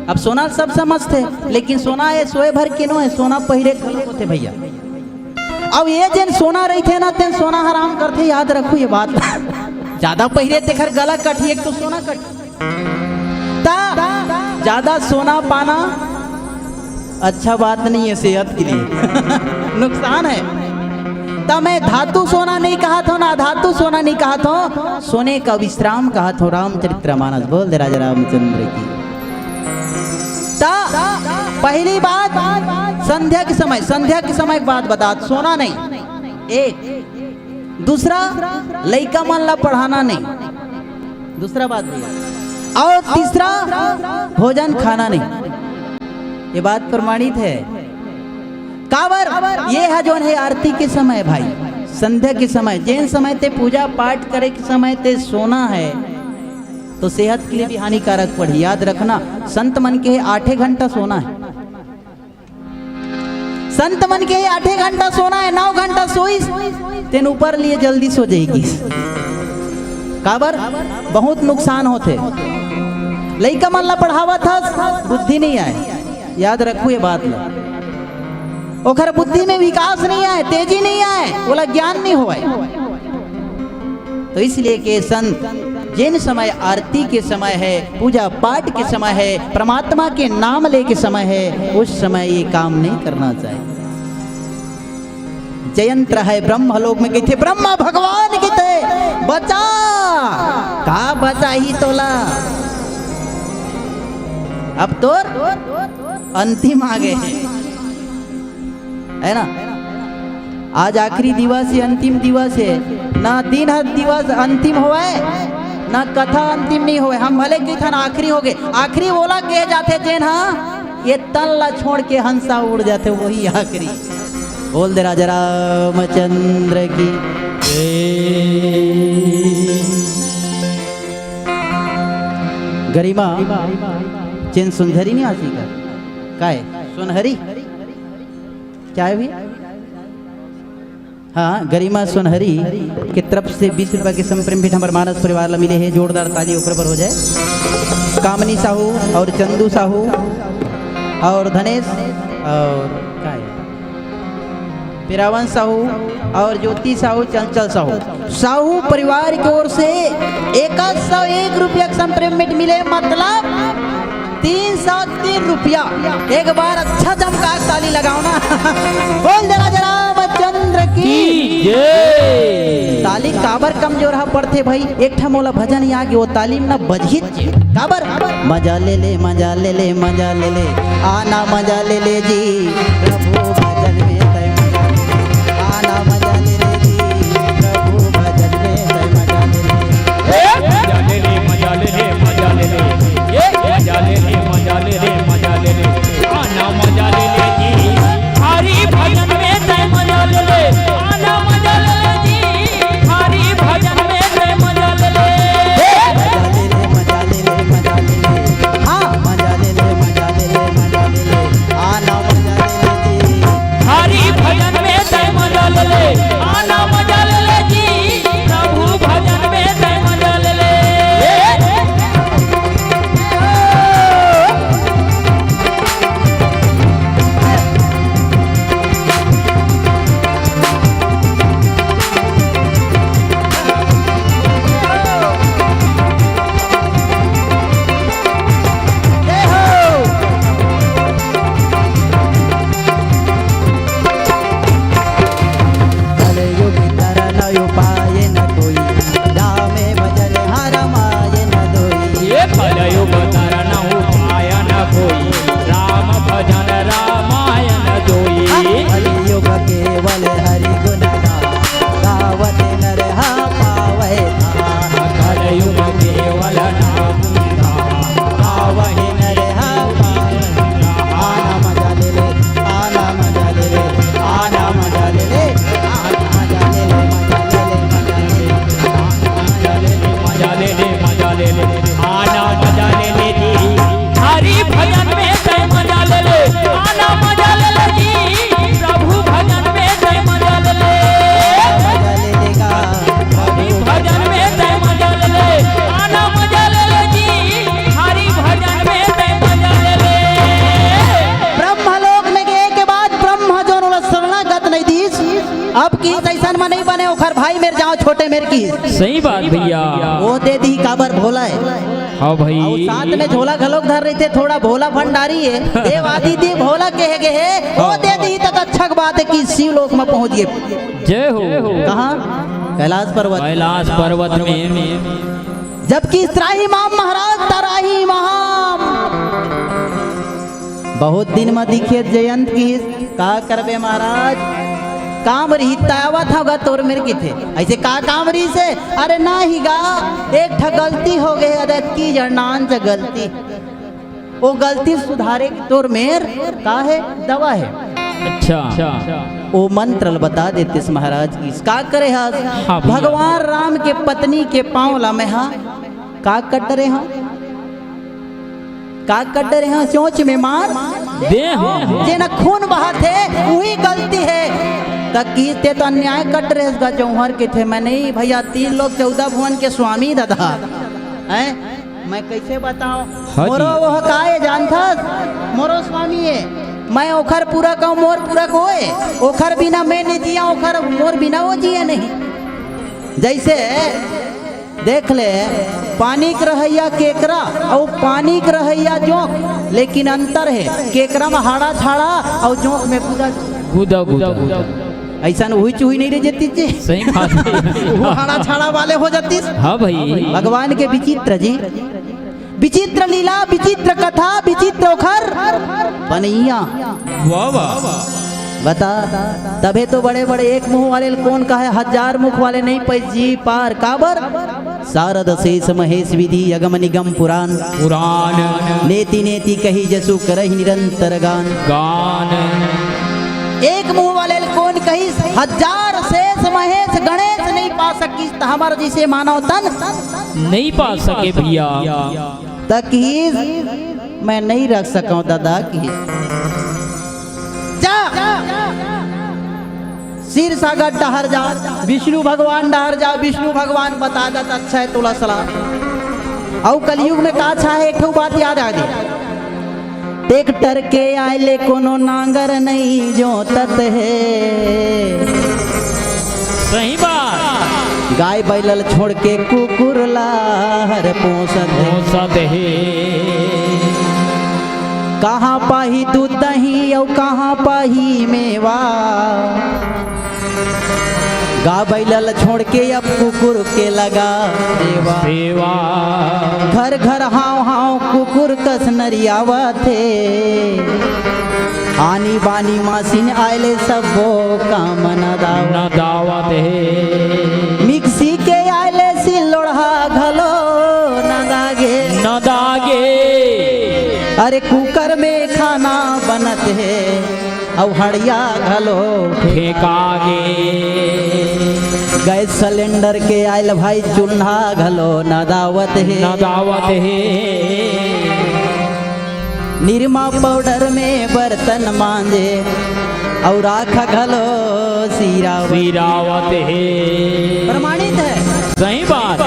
अब सोना सब समझते, लेकिन सोना है सोए भर किनो है, सोना पहिरे होते भैया। अब ये जन सोना रही थे ना तेन सोना हराम करते, याद रखो ये बात। ज्यादा पहिरे थे खर गला कटी, एक तो सोना कटी ज्यादा सोना पाना अच्छा बात नहीं है सेहत के लिए नुकसान है। तब मैं धातु सोना नहीं कहा था ना, धातु सोना नहीं कहा था, सोने का विश्राम कहा था। रामचरितमानस बोल दे राजा रामचंद्र की। पहली बात संध्या के समय बात बता, सोना नहीं एक। दूसरा लइका मन ला पढ़ाना नहीं, दूसरा बात भैया। और तीसरा भोजन खाना नहीं, ये बात प्रमाणित है। कावर ये है जो है आरती के समय भाई, संध्या के समय, जैन समय ते पूजा पाठ करे के समय ते सोना है तो सेहत के लिए भी हानिकारक पड़ी। याद रखना संत मन के 8 घंटा सोना है, संत मन के 8 घंटा सोना है। 9 घंटा सोई तेन ऊपर लिए जल्दी सो जाएगी। काबर बहुत नुकसान होते। लइका मन ला पढ़ावा था बुद्धि नहीं आए, याद रखो ये बात ला। ओखर बुद्धि में विकास नहीं आए, तेजी नहीं आए, बोला ज्ञान नहीं हुआ। तो इसलिए के संत जिन समय आरती के समय है, पूजा पाठ के समय है, परमात्मा के नाम ले के समय है, उस समय ये काम नहीं करना चाहिए। जयंत्र है ब्रह्मलोक में कहते ब्रह्मा भगवान कहते बचा का बचा ही तोला। अब तो अंतिम आ गए हैं, है ना। आज आखिरी दिवस है, अंतिम दिवस है ना। दिन हर दिवस अंतिम हुआ है ना, कथा अंतिम नहीं हुए। हम भले की था आखिरी हो गए, आखिरी बोला कहे जाते जेन हाँ ये तल ला छोड़ के हंसा उड़ जाते, वही आखिरी। बोल दे राजा रामचंद्र की गरिमा चिन सुनहरी नहीं आती का है सुनहरी क्या है भैया? हाँ, गरिमा सुनहरी की तरफ से 20 रुपये के संप्रेम भेंट हमारे मानस परिवार ला मिले हैं। जोरदार ताली ऊपर पर हो जाए। कामनी साहू और चंदू साहू और धनेश और क्या है पिरावन साहू और ज्योति साहू, चंचल साहू, साहू परिवार की ओर से 101 रुपया का संप्रेम भेंट मिले, मतलब 303 रुपया। एक बार अच्छा जमका ताली लगाओ ना। बोल दे राजा रामचंद्र की जय। ताली काबर कमजोर हा पड़ते भाई। एक ठा मोला भजन यहाँ की वो तालीम ना बजहित काबर। मजा ले ले मजा ले ले मजा ले ले आना मजा ले ले जी प्रभु भजन में तय मजा ले ले आना मजा ले ले जी प्रभु भजन में तय मजा ले ले मजा ले ले मजा ले ले मजा ले ले मजा ले ले मजा ले ले मजा ले ले आना मजा ले ले जी हरि भजन में तय मजा ले ले आना मजा ले ले जी हरि भजन में तय मजा ले ले मजा ले ले मजा ले ले हाँ मजा ले ले मजा ले ले मजा ले ले आना मजा ले ले जी हरि भजन में तय मजा ले ले आना मजा ले ले जी प्रभु भजन में तय मजा ले ले। अब की ऐसा में नहीं बने ओखर भाई मेरे जाओ छोटे मेरे की सही बात भैया। वो दे दी काबर भोला है। हाँ भाई और साथ में झोला घलोक धर रही थे, थोड़ा भोला भंडारी है देव आदि दी भोला कहे गए है वो दे दी तक अच्छा बात है कि शिव लोक में पहुंच गए। जय हो। कहाँ? कैलाश पर्वत। कैलाश पर्वत में जबकि त्राही माम महाराज तराही महाम बहुत दिन में दिखे जयंत की का करबे महाराज काम रही तावत होगा तोर मेरे की थे ऐसे का काम रही से अरे ना ही गा एक ठा गलती हो गई अरे की जनान से गलती वो गलती सुधारे की तोर मेर का है दवा है। अच्छा वो मंत्र बता देते महाराज की का करे हाँ भगवान राम के पत्नी के पाँव ला में हाँ का कट रहे हाँ का कट रहे हाँ सोच में मार दे जेना खून बहाते वही गलती है तक कीते तो अन्याय कट रहे इसका जौहर के थे मैं नहीं भैया 3 लोग 14 भुवन के स्वामी दादा हैं मैं कैसे बताऊं? हाँ जी। मोरो वह काए जानथस मोरो स्वामी है, मैं ओखर पूरा कहूँ मोर पूरा होए, ओखर बिना मैं नहीं जिया, ओखर मोर बिना वो जिए नहीं। जैसे देख ले पानी के रहैया केकरा और पानी के रहैया जोंक, लेकिन अंतर है केकरा में हाड़ा छाड़ा और जोंक में कूदा गुदा गुदा ऐसा हुई चुही नहीं रह जाती जी। सही बात है। वो हाड़ा छाड़ा वाले हो जाती। हाँ भाई, भगवान के विचित्र जी, विचित्र लीला, विचित्र कथा, विचित्र ओखर बनैया। वाह वाह, बता तबे तो बड़े बड़े एक मुंह वाले कौन कहा है, 1000 मुख वाले नहीं पैस जी पार काबर। शारद शेष महेश विधि अगम निगम पुराण, पुराण नेति नेति कही जसु करहि निरंतर गान। गान एक मुंह वाले कौन कही, 1000 शेष महेश गणेश नहीं पा सकी, हमारा जिसे मानव तन नहीं पा सके भैया। तकीज मैं नहीं रख सका दादा की। जा सिर सागर डहर जा, विष्णु भगवान डहर जा, विष्णु भगवान बता दत अच्छा है तोला सलाह। और कलयुग में का अच्छा है, एक ठो बात याद आ गई, ट्रैक्टर के आइले कोनो नांगर नहीं जोतत है। सही बात। गाय बैलल छोड़ के कुकुर लाहर पोसत है। मौसद है। कहाँ पाही दूध दही और कहाँ पाही मेवा, गा बैलल छोड़ के अब कुकुर के लगा सेवा। सेवा घर घर हाव हाव कुकुर कस नरियावा थे, आनी बानी मासीन आयले सबो काम न दावा। न दावत है। मिक्सी के आयले सिल लोढ़ा घलो न दागे, न दागे। अरे कुकर में खाना बनत है और हड़िया घलो फेंकागे। गैस सिलेंडर के आयल भाई चूल्हा घलो न दावत है। न दावत है। निरमा पाउडर में बर्तन मांजे और आखा घलो सिरावत है। प्रमाणित है। सही बात।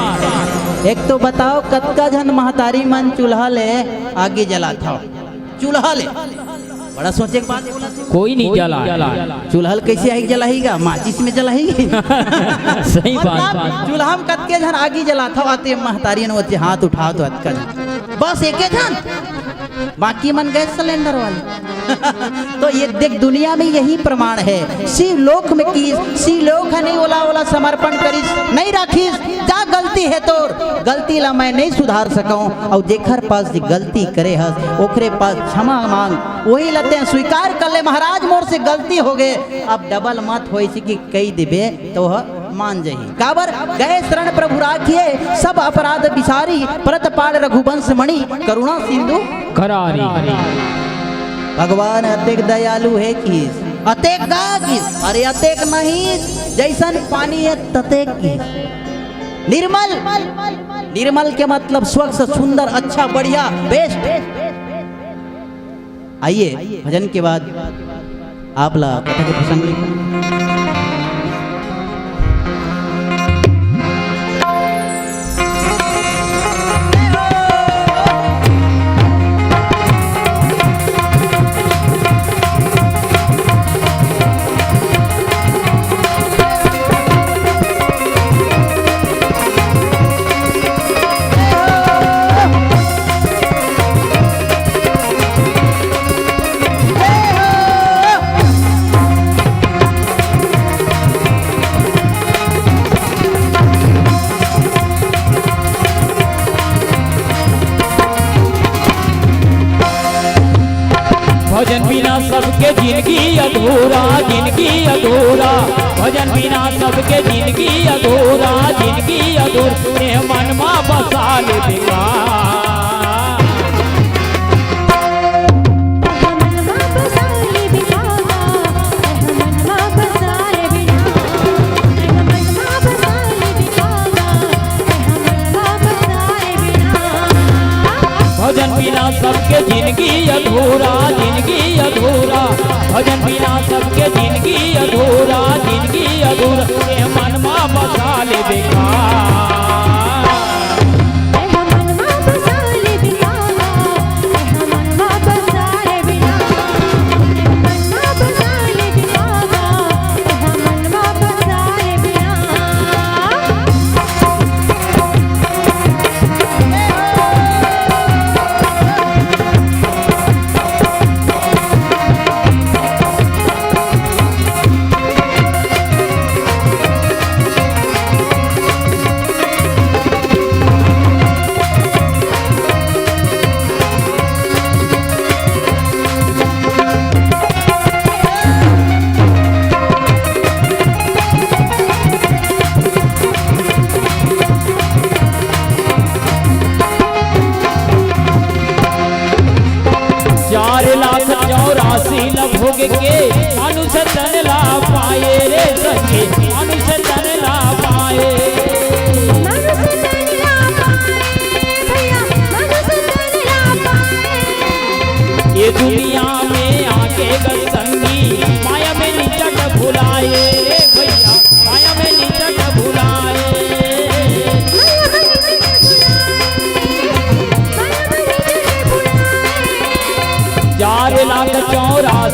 एक तो बताओ कतका जन महतारी मन चूल्हा ले आगे जला था, चूल्हा ले बड़ा सोचे के बात बोला। कोई नहीं जला। चूल्हा कैसे आग जलाएगा, माचिस में जलाएगी। सही बात। चूल्हा में कतके जन आगे जला था, आते महतारी ने हाथ उठा तो अतका जन बस एक जन, बाकी मन गैस सिलेंडर वाले। तो ये देख दुनिया में यही प्रमाण है, शिव लोक में की शिव लोक है नहीं ओला ओला समर्पण करीस नहीं राखीस, जा गलती है तोर गलती ला मैं नहीं सुधार सकूं, और जेखर पास जी गलती करे हस ओखरे पास क्षमा मांग, वही लते स्वीकार कर ले महाराज मोर से गलती हो गए, अब डबल मत होई सी कि कई दिबे तो मान जही। काबर गए शरण प्रभु राखिए सब अपराध बिसारी, परत पाल रघुवंश मणि करुणा सिंधु करारी। भगवान अतेक दयालु है कि अतेक गागी, अरे अतेक नहीं, जैसन पानी है ततेक की। निर्मल, निर्मल के मतलब स्वच्छ सुंदर अच्छा बढ़िया बेस्ट। आइए भजन के बाद आप ला कथा के प्रसंग। भजन बिना सबके जिंदगी अधूरा, जिंदगी अधूरा। भजन बिना सबके जिंदगी अधूरा, जिंदगी अधूरा। मन मा बसा ले बेकार। भजन बिना सबके जिंदगी अधूरा, जिंदगी अधूरा। भजन बिना सबके जिंदगी अधूरा, जिंदगी अधूरा। मन मा बसा ले बेकार।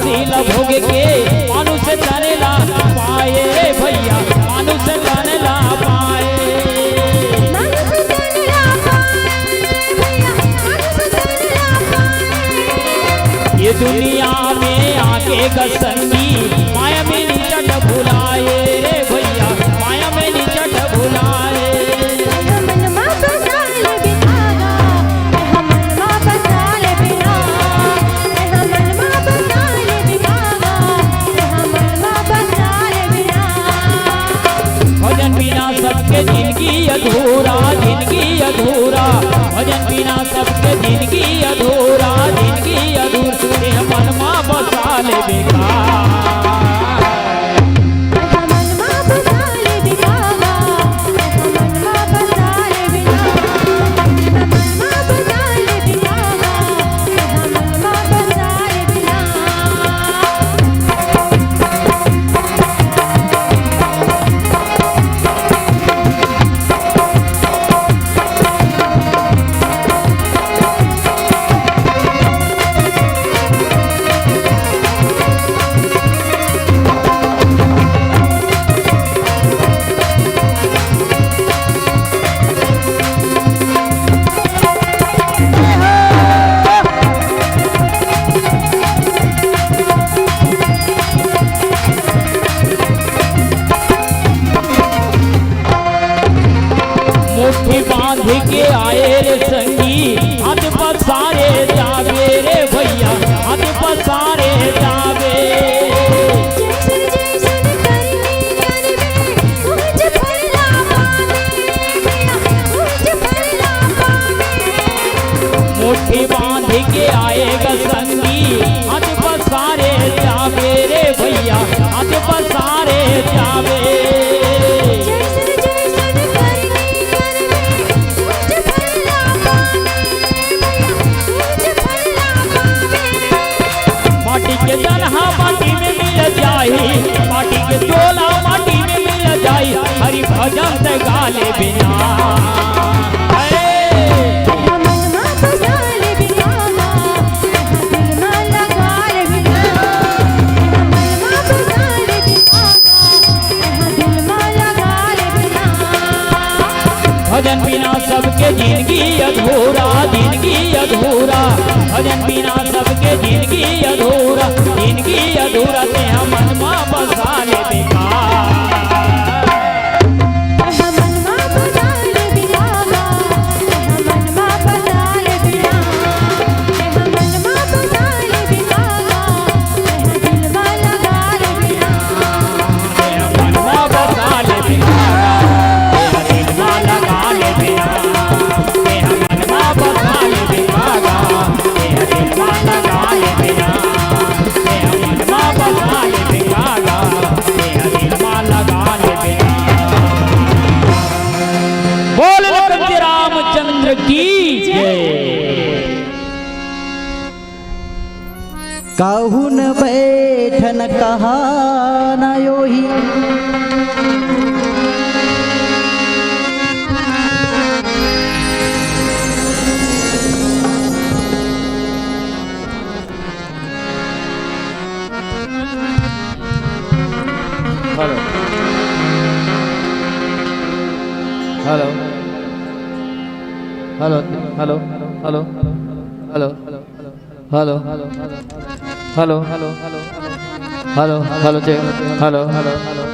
रसीला भोग के मानुष जानेला पाए रे भैया मानुष जानेला पाए ये दुनिया में आके गसंगी माया में निचट भुलाए रे भैया माया में निचट भुलाए भजन बिना सबके जिंदगी अधूरा जिंदगी अधूरा भजन बिना सबके जिंदगी अधूरा जिंदगी अधूरा मन मा बसा ले बेकार मुट्ठी बांध के आए रे संगी हाथ पसारे जावे रे भैया हाथ पसारे जावे मुट्ठी बांध के आएगा संगी हाथ पसारे जावे रे भैया हाथ पसारे जावे माटी के दलहा माटी में मिल जाई माटी के टोला माटी में मिल जाई हरि भजन से गाले बिना भजन बिना सबके जिंदगी अधूरा जिंदगी अधूरा भजन बिना सबके जिंदगी अधूरा ते हम मन मा बसा ले बेकार की जय। काहुन बैठन कहा न Yohei hello hello hello hello hello hello hello hello hello hello hello जय हेलो हेलो हेलो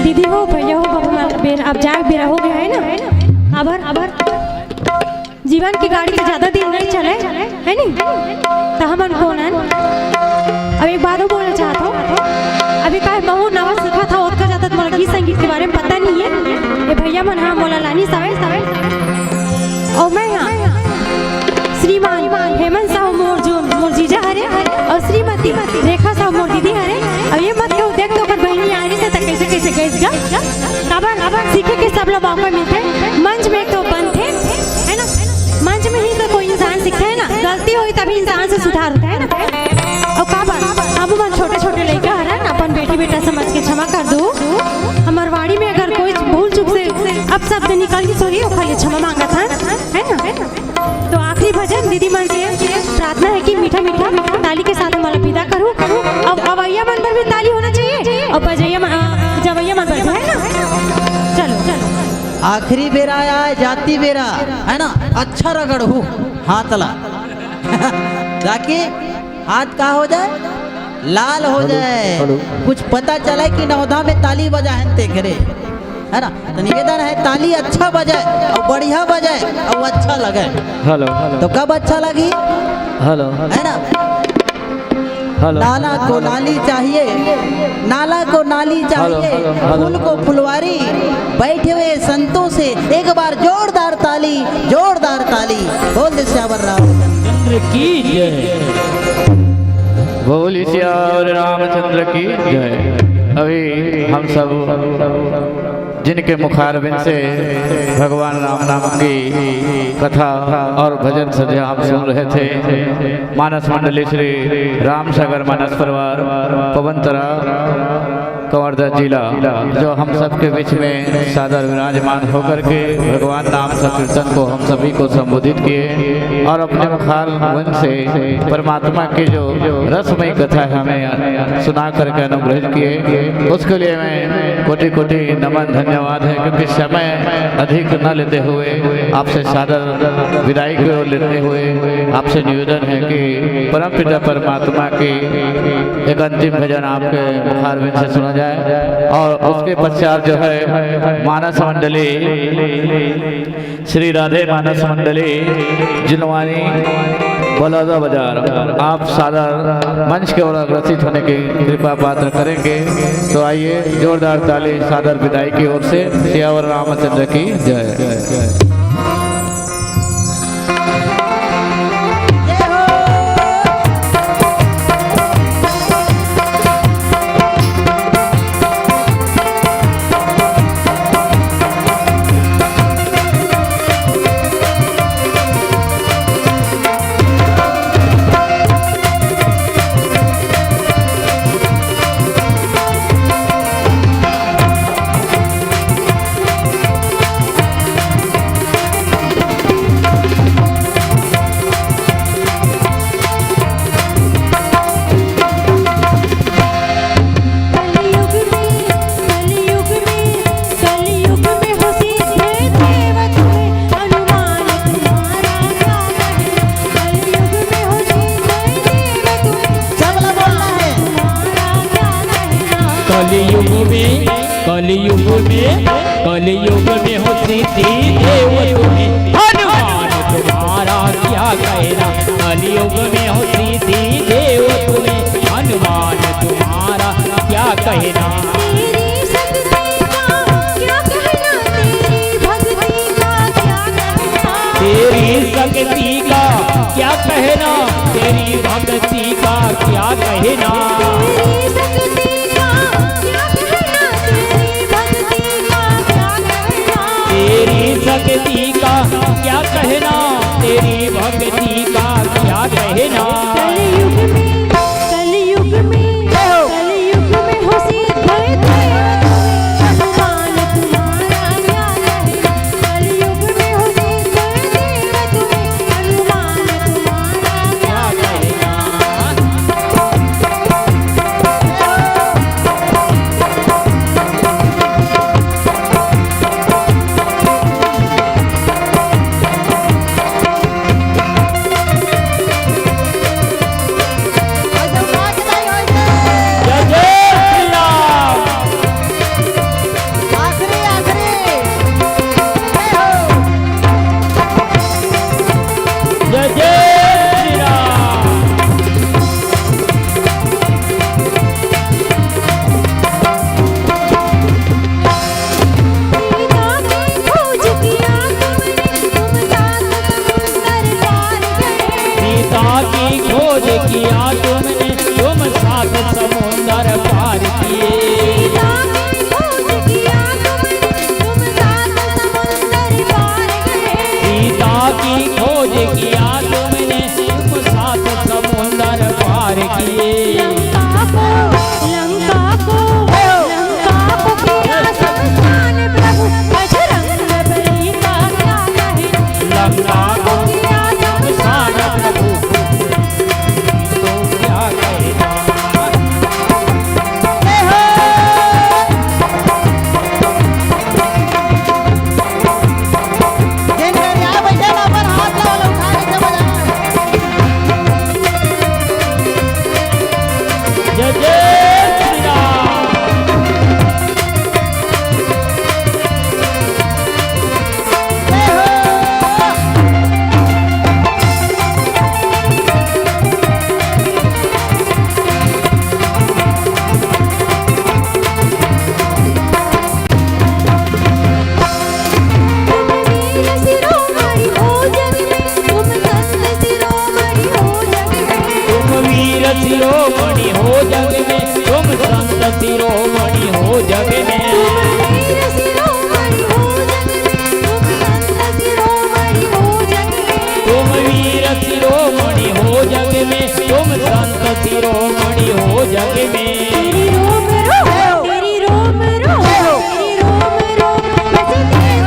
दीदी हो भैया हो बाबा अब जाए बेरा हो गया है ना। अबर जीवन की गाड़ी से ज्यादा दिन नहीं चले है नी तो हमन कौन है। अब एक बात बोलना चाहता हूँ अभी का बहु नवा सीखा था उसका जाता तुम्हारा गीत संगीत गीत के बारे में पता नहीं है। ये भैया मन हाँ मोला लानी सवे सवे और मैं हाँ श्रीमान हेमंत साहू मोर जीजा हरे और श्रीमती रेखा साहू मोर दीदी हरे। अब ये मत कहो देख तो कर बहनी आ रही से तक कैसे कैसे गैस गा काबर सीखे के सब लोग मौका मिलते मंच में तो बंद थे है ना। मंच में ही तो कोई इंसान सीखता है ना, गलती हुई तभी इंसान से सुधार होता है ना। और काबर अब मन छोटे छोटे लड़का हरा अपन बेटी बेटा समझ के क्षमा कर दो। हमार वाड़ी में अगर कोई भूल चूक से अब शब्द निकल की सोही और खाली क्षमा मांगा था है ना। तो आखिरी भजन दीदी मन से प्रार्थना है कि मीठा मीठा ताली के साथ हमारा विदा करूँ। अब अवैया मन पर भी ताली होना चाहिए और जवैया मन पर है ना। चलो चलो आखिरी बेरा आया है, जाती बेरा है ना। अच्छा रगड़ हूँ हाथ ला ताकि हाथ का हो जाए लाल हो जाए। कुछ पता चला कि नौधा में ताली बजा है तेखरे है ना। तो निवेदन है ताली अच्छा बजाए और बढ़िया बजाए और अच्छा लगे। हेलो तो कब अच्छा लगी हेलो है ना। हेलो नाला को नाली चाहिए, नाला को नाली चाहिए, फूल को फुलवारी। बैठे हुए संतों से एक बार जोरदार ताली बोल दे श्यावर रामचंद्र की जय। बोली श्यावर रामचंद्र की जय। अभी हम सब जिनके मुखारबिंद से भगवान राम नाम की कथा और भजन संध्या हम सुन रहे थे। मानस मंडली श्री राम सागर मानस परिवार पवनतरा कंवरदास जिला जो हम सब के बीच में सादर विराजमान होकर के भगवान नाम संकीर्तन को हम सभी को संबोधित किए और अपने मुखारबिंद से परमात्मा की जो रसमयी कथा है हमें सुना करके अनुग्रहित किए। उसके लिए मैं कोटि कोटि नमन धन्यवाद है। क्योंकि समय अधिक न लेते हुए आपसे सादर विदाई की ओर लेते हुए आपसे निवेदन है कि परमपिता परमात्मा की एक अंतिम भजन आपके मुखारबिंद से सुना जाए। और उसके पश्चात जो है मानस मंडली श्री राधे मानस मंडली जिलवानी बलौदा बाजार आप सादर मंच के ओर अग्रसित होने की कृपा पात्र करेंगे। तो आइए जोरदार ताली सादर विदाई की ओर से श्यावर रामचंद्र की जय। कलयुग में हो सिद्धि देव तुम्हें हनुमान तुम्हारा क्या कहना। कलयुग में हो सिद्धि देव तुम्हें हनुमान तुम्हारा क्या कहना। तेरी शक्ति का क्या कहना, तेरी भक्ति का क्या कहना। तेरी शक्ति का क्या कहना, तेरी भक्ति का क्या कहना। कलयुग में हो सिद्ध हनुमान तुम्हारा क्या कहना। कलयुग में हो सिद्ध हनुमान तुम्हारा क्या कहना। किया तुमने, तुम सात समुंदर पार किए। सीता की खोज किया तुमने, तुम सात समुंदर पार गए। सीता की खोज किया तुमने, तुम सात समुंदर पार किए। लंका को किया शमशान प्रभु, बजरंग बली का क्या कहे। लंका को किया शमशान प्रभु, तो क्या कहना। जिन घरिया बैठे ना पर हाथ लगाओ, उठा के बजा। जय जय श्री राम। वीर शिरोमणि हो जग में, तुम संत शिरोमणि हो जग में। तुम वीर शिरोमणि हो जग में, तुम संत शिरोमणि हो जग में। वीर शिरोमणि हो जग में, तुम संत शिरोमणि हो जग में। तुम वीर शिरोमणि हो जग में, तुम संत शिरोमणि हो जग में। तेरी रोम रोम, तेरी रोम रोम, तेरी रोम रोम, बस तेरी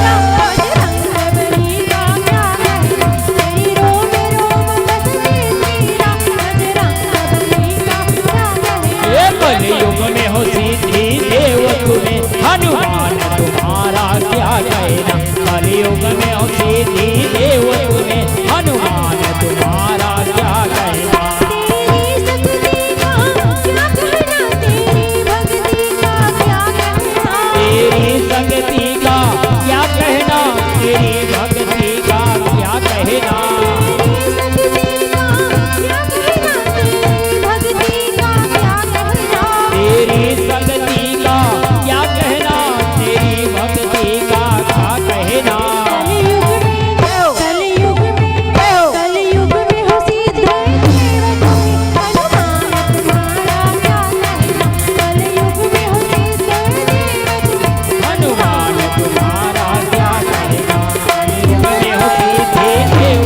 राम बजरंग बली का क्या कहे। तेरी रोम रोम, बस तेरी राम बजरंग बली का क्या कहे। ये कलयुग में हो सीधी देव तुम्हें, हनुमान तुम्हारा क्या कहना। कलयुग में हो सीधी देव तुम्हें, हनुमान तुम्हारा क्या कहना। तेरी शक्ति का क्या कहना, तेरी भक्ति का क्या कहना। तेरी संगति का क्या कहना, तेरी भक्ति का क्या कहना। तेरी संगति का क्या कहना, तेरी भक्ति का क्या कहना। कलयुग में हो सिद्ध देव तुम्हें, हनुमान तुम्हारा क्या कहना। कलयुग में हो सिद्ध देव तुम्हें, हनुमान तुम्हारा क्या कहना। कलयुग में हो सीधे देव,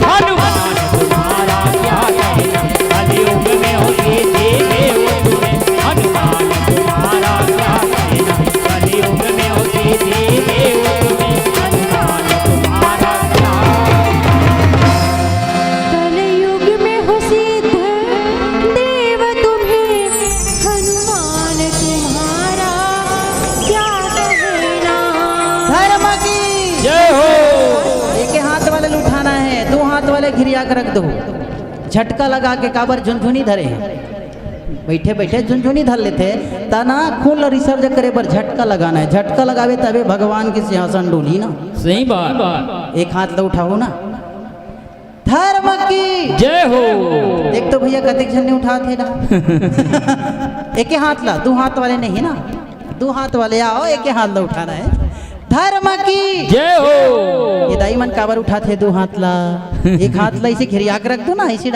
हनुमान तुम्हारा क्या कहना। कलयुग में हो सीधे देव तुम्हें, हनुमान तुम्हारा क्या कहना। कलयुग में हो सीधे देव तुम्हें, हनुमान तुम्हारा क्या। कलयुग में हो सिद्ध देव तुम्हें, हनुमान तुम्हारा क्या कहना। धर्म की जय हो। एक हाथ वाले ने उठाना है, दो हाथ वाले घिरिया के रख दो। झटका लगा के काबर झुनझुनी धरे हैं। बैठे बैठे झुनझुनी धर लेते, तना खून रिसर्ज करे पर झटका लगाना है। झटका लगावे तबे भगवान की सिंहासन डोली ना। सही बात। एक हाथ लो उठाओ ना। धर्म की जय हो। देख तो भैया कतिक जन ने उठा थे ना। एक ही हाथ ला, दो हाथ वाले नहीं ना। दो हाथ वाले आओ, एक ही हाथ ला उठाना है। धर्म की जय हो। ये दाई मन काबर उठाते दो हाथ ला। एक हाथ ला इसे घिरिया के रख दो ना, इसी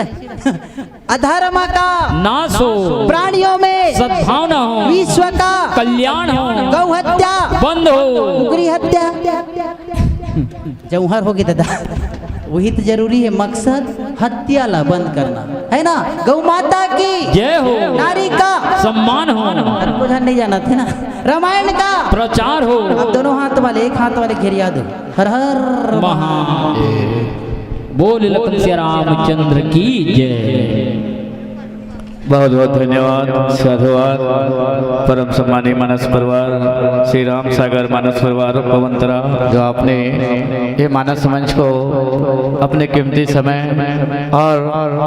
अधर्म का नाश हो, प्राणियों में सद्भावना हो, विश्व का कल्याण हो, गौ हत्या बंद हो। कुकरी हत्या जौहर होगी दादा, वही तो जरूरी है। मकसद हत्या ला बंद करना है ना। गौ माता की जय हो। नारी का सम्मान हो, बुझा नहीं जाना थे ना। रामायण का प्रचार हो। अब दोनों हाथ वाले, एक हाथ वाले घिरिया दो। हर हर महादेव। बोल लखन श्री रामचंद्र की जय। बहुत बहुत धन्यवाद, साधुवाद। परम सम्मानी मानस परिवार, श्री राम सागर मानस परिवार पवंतरा, जो आपने ये मानस मंच को अपने कीमती समय और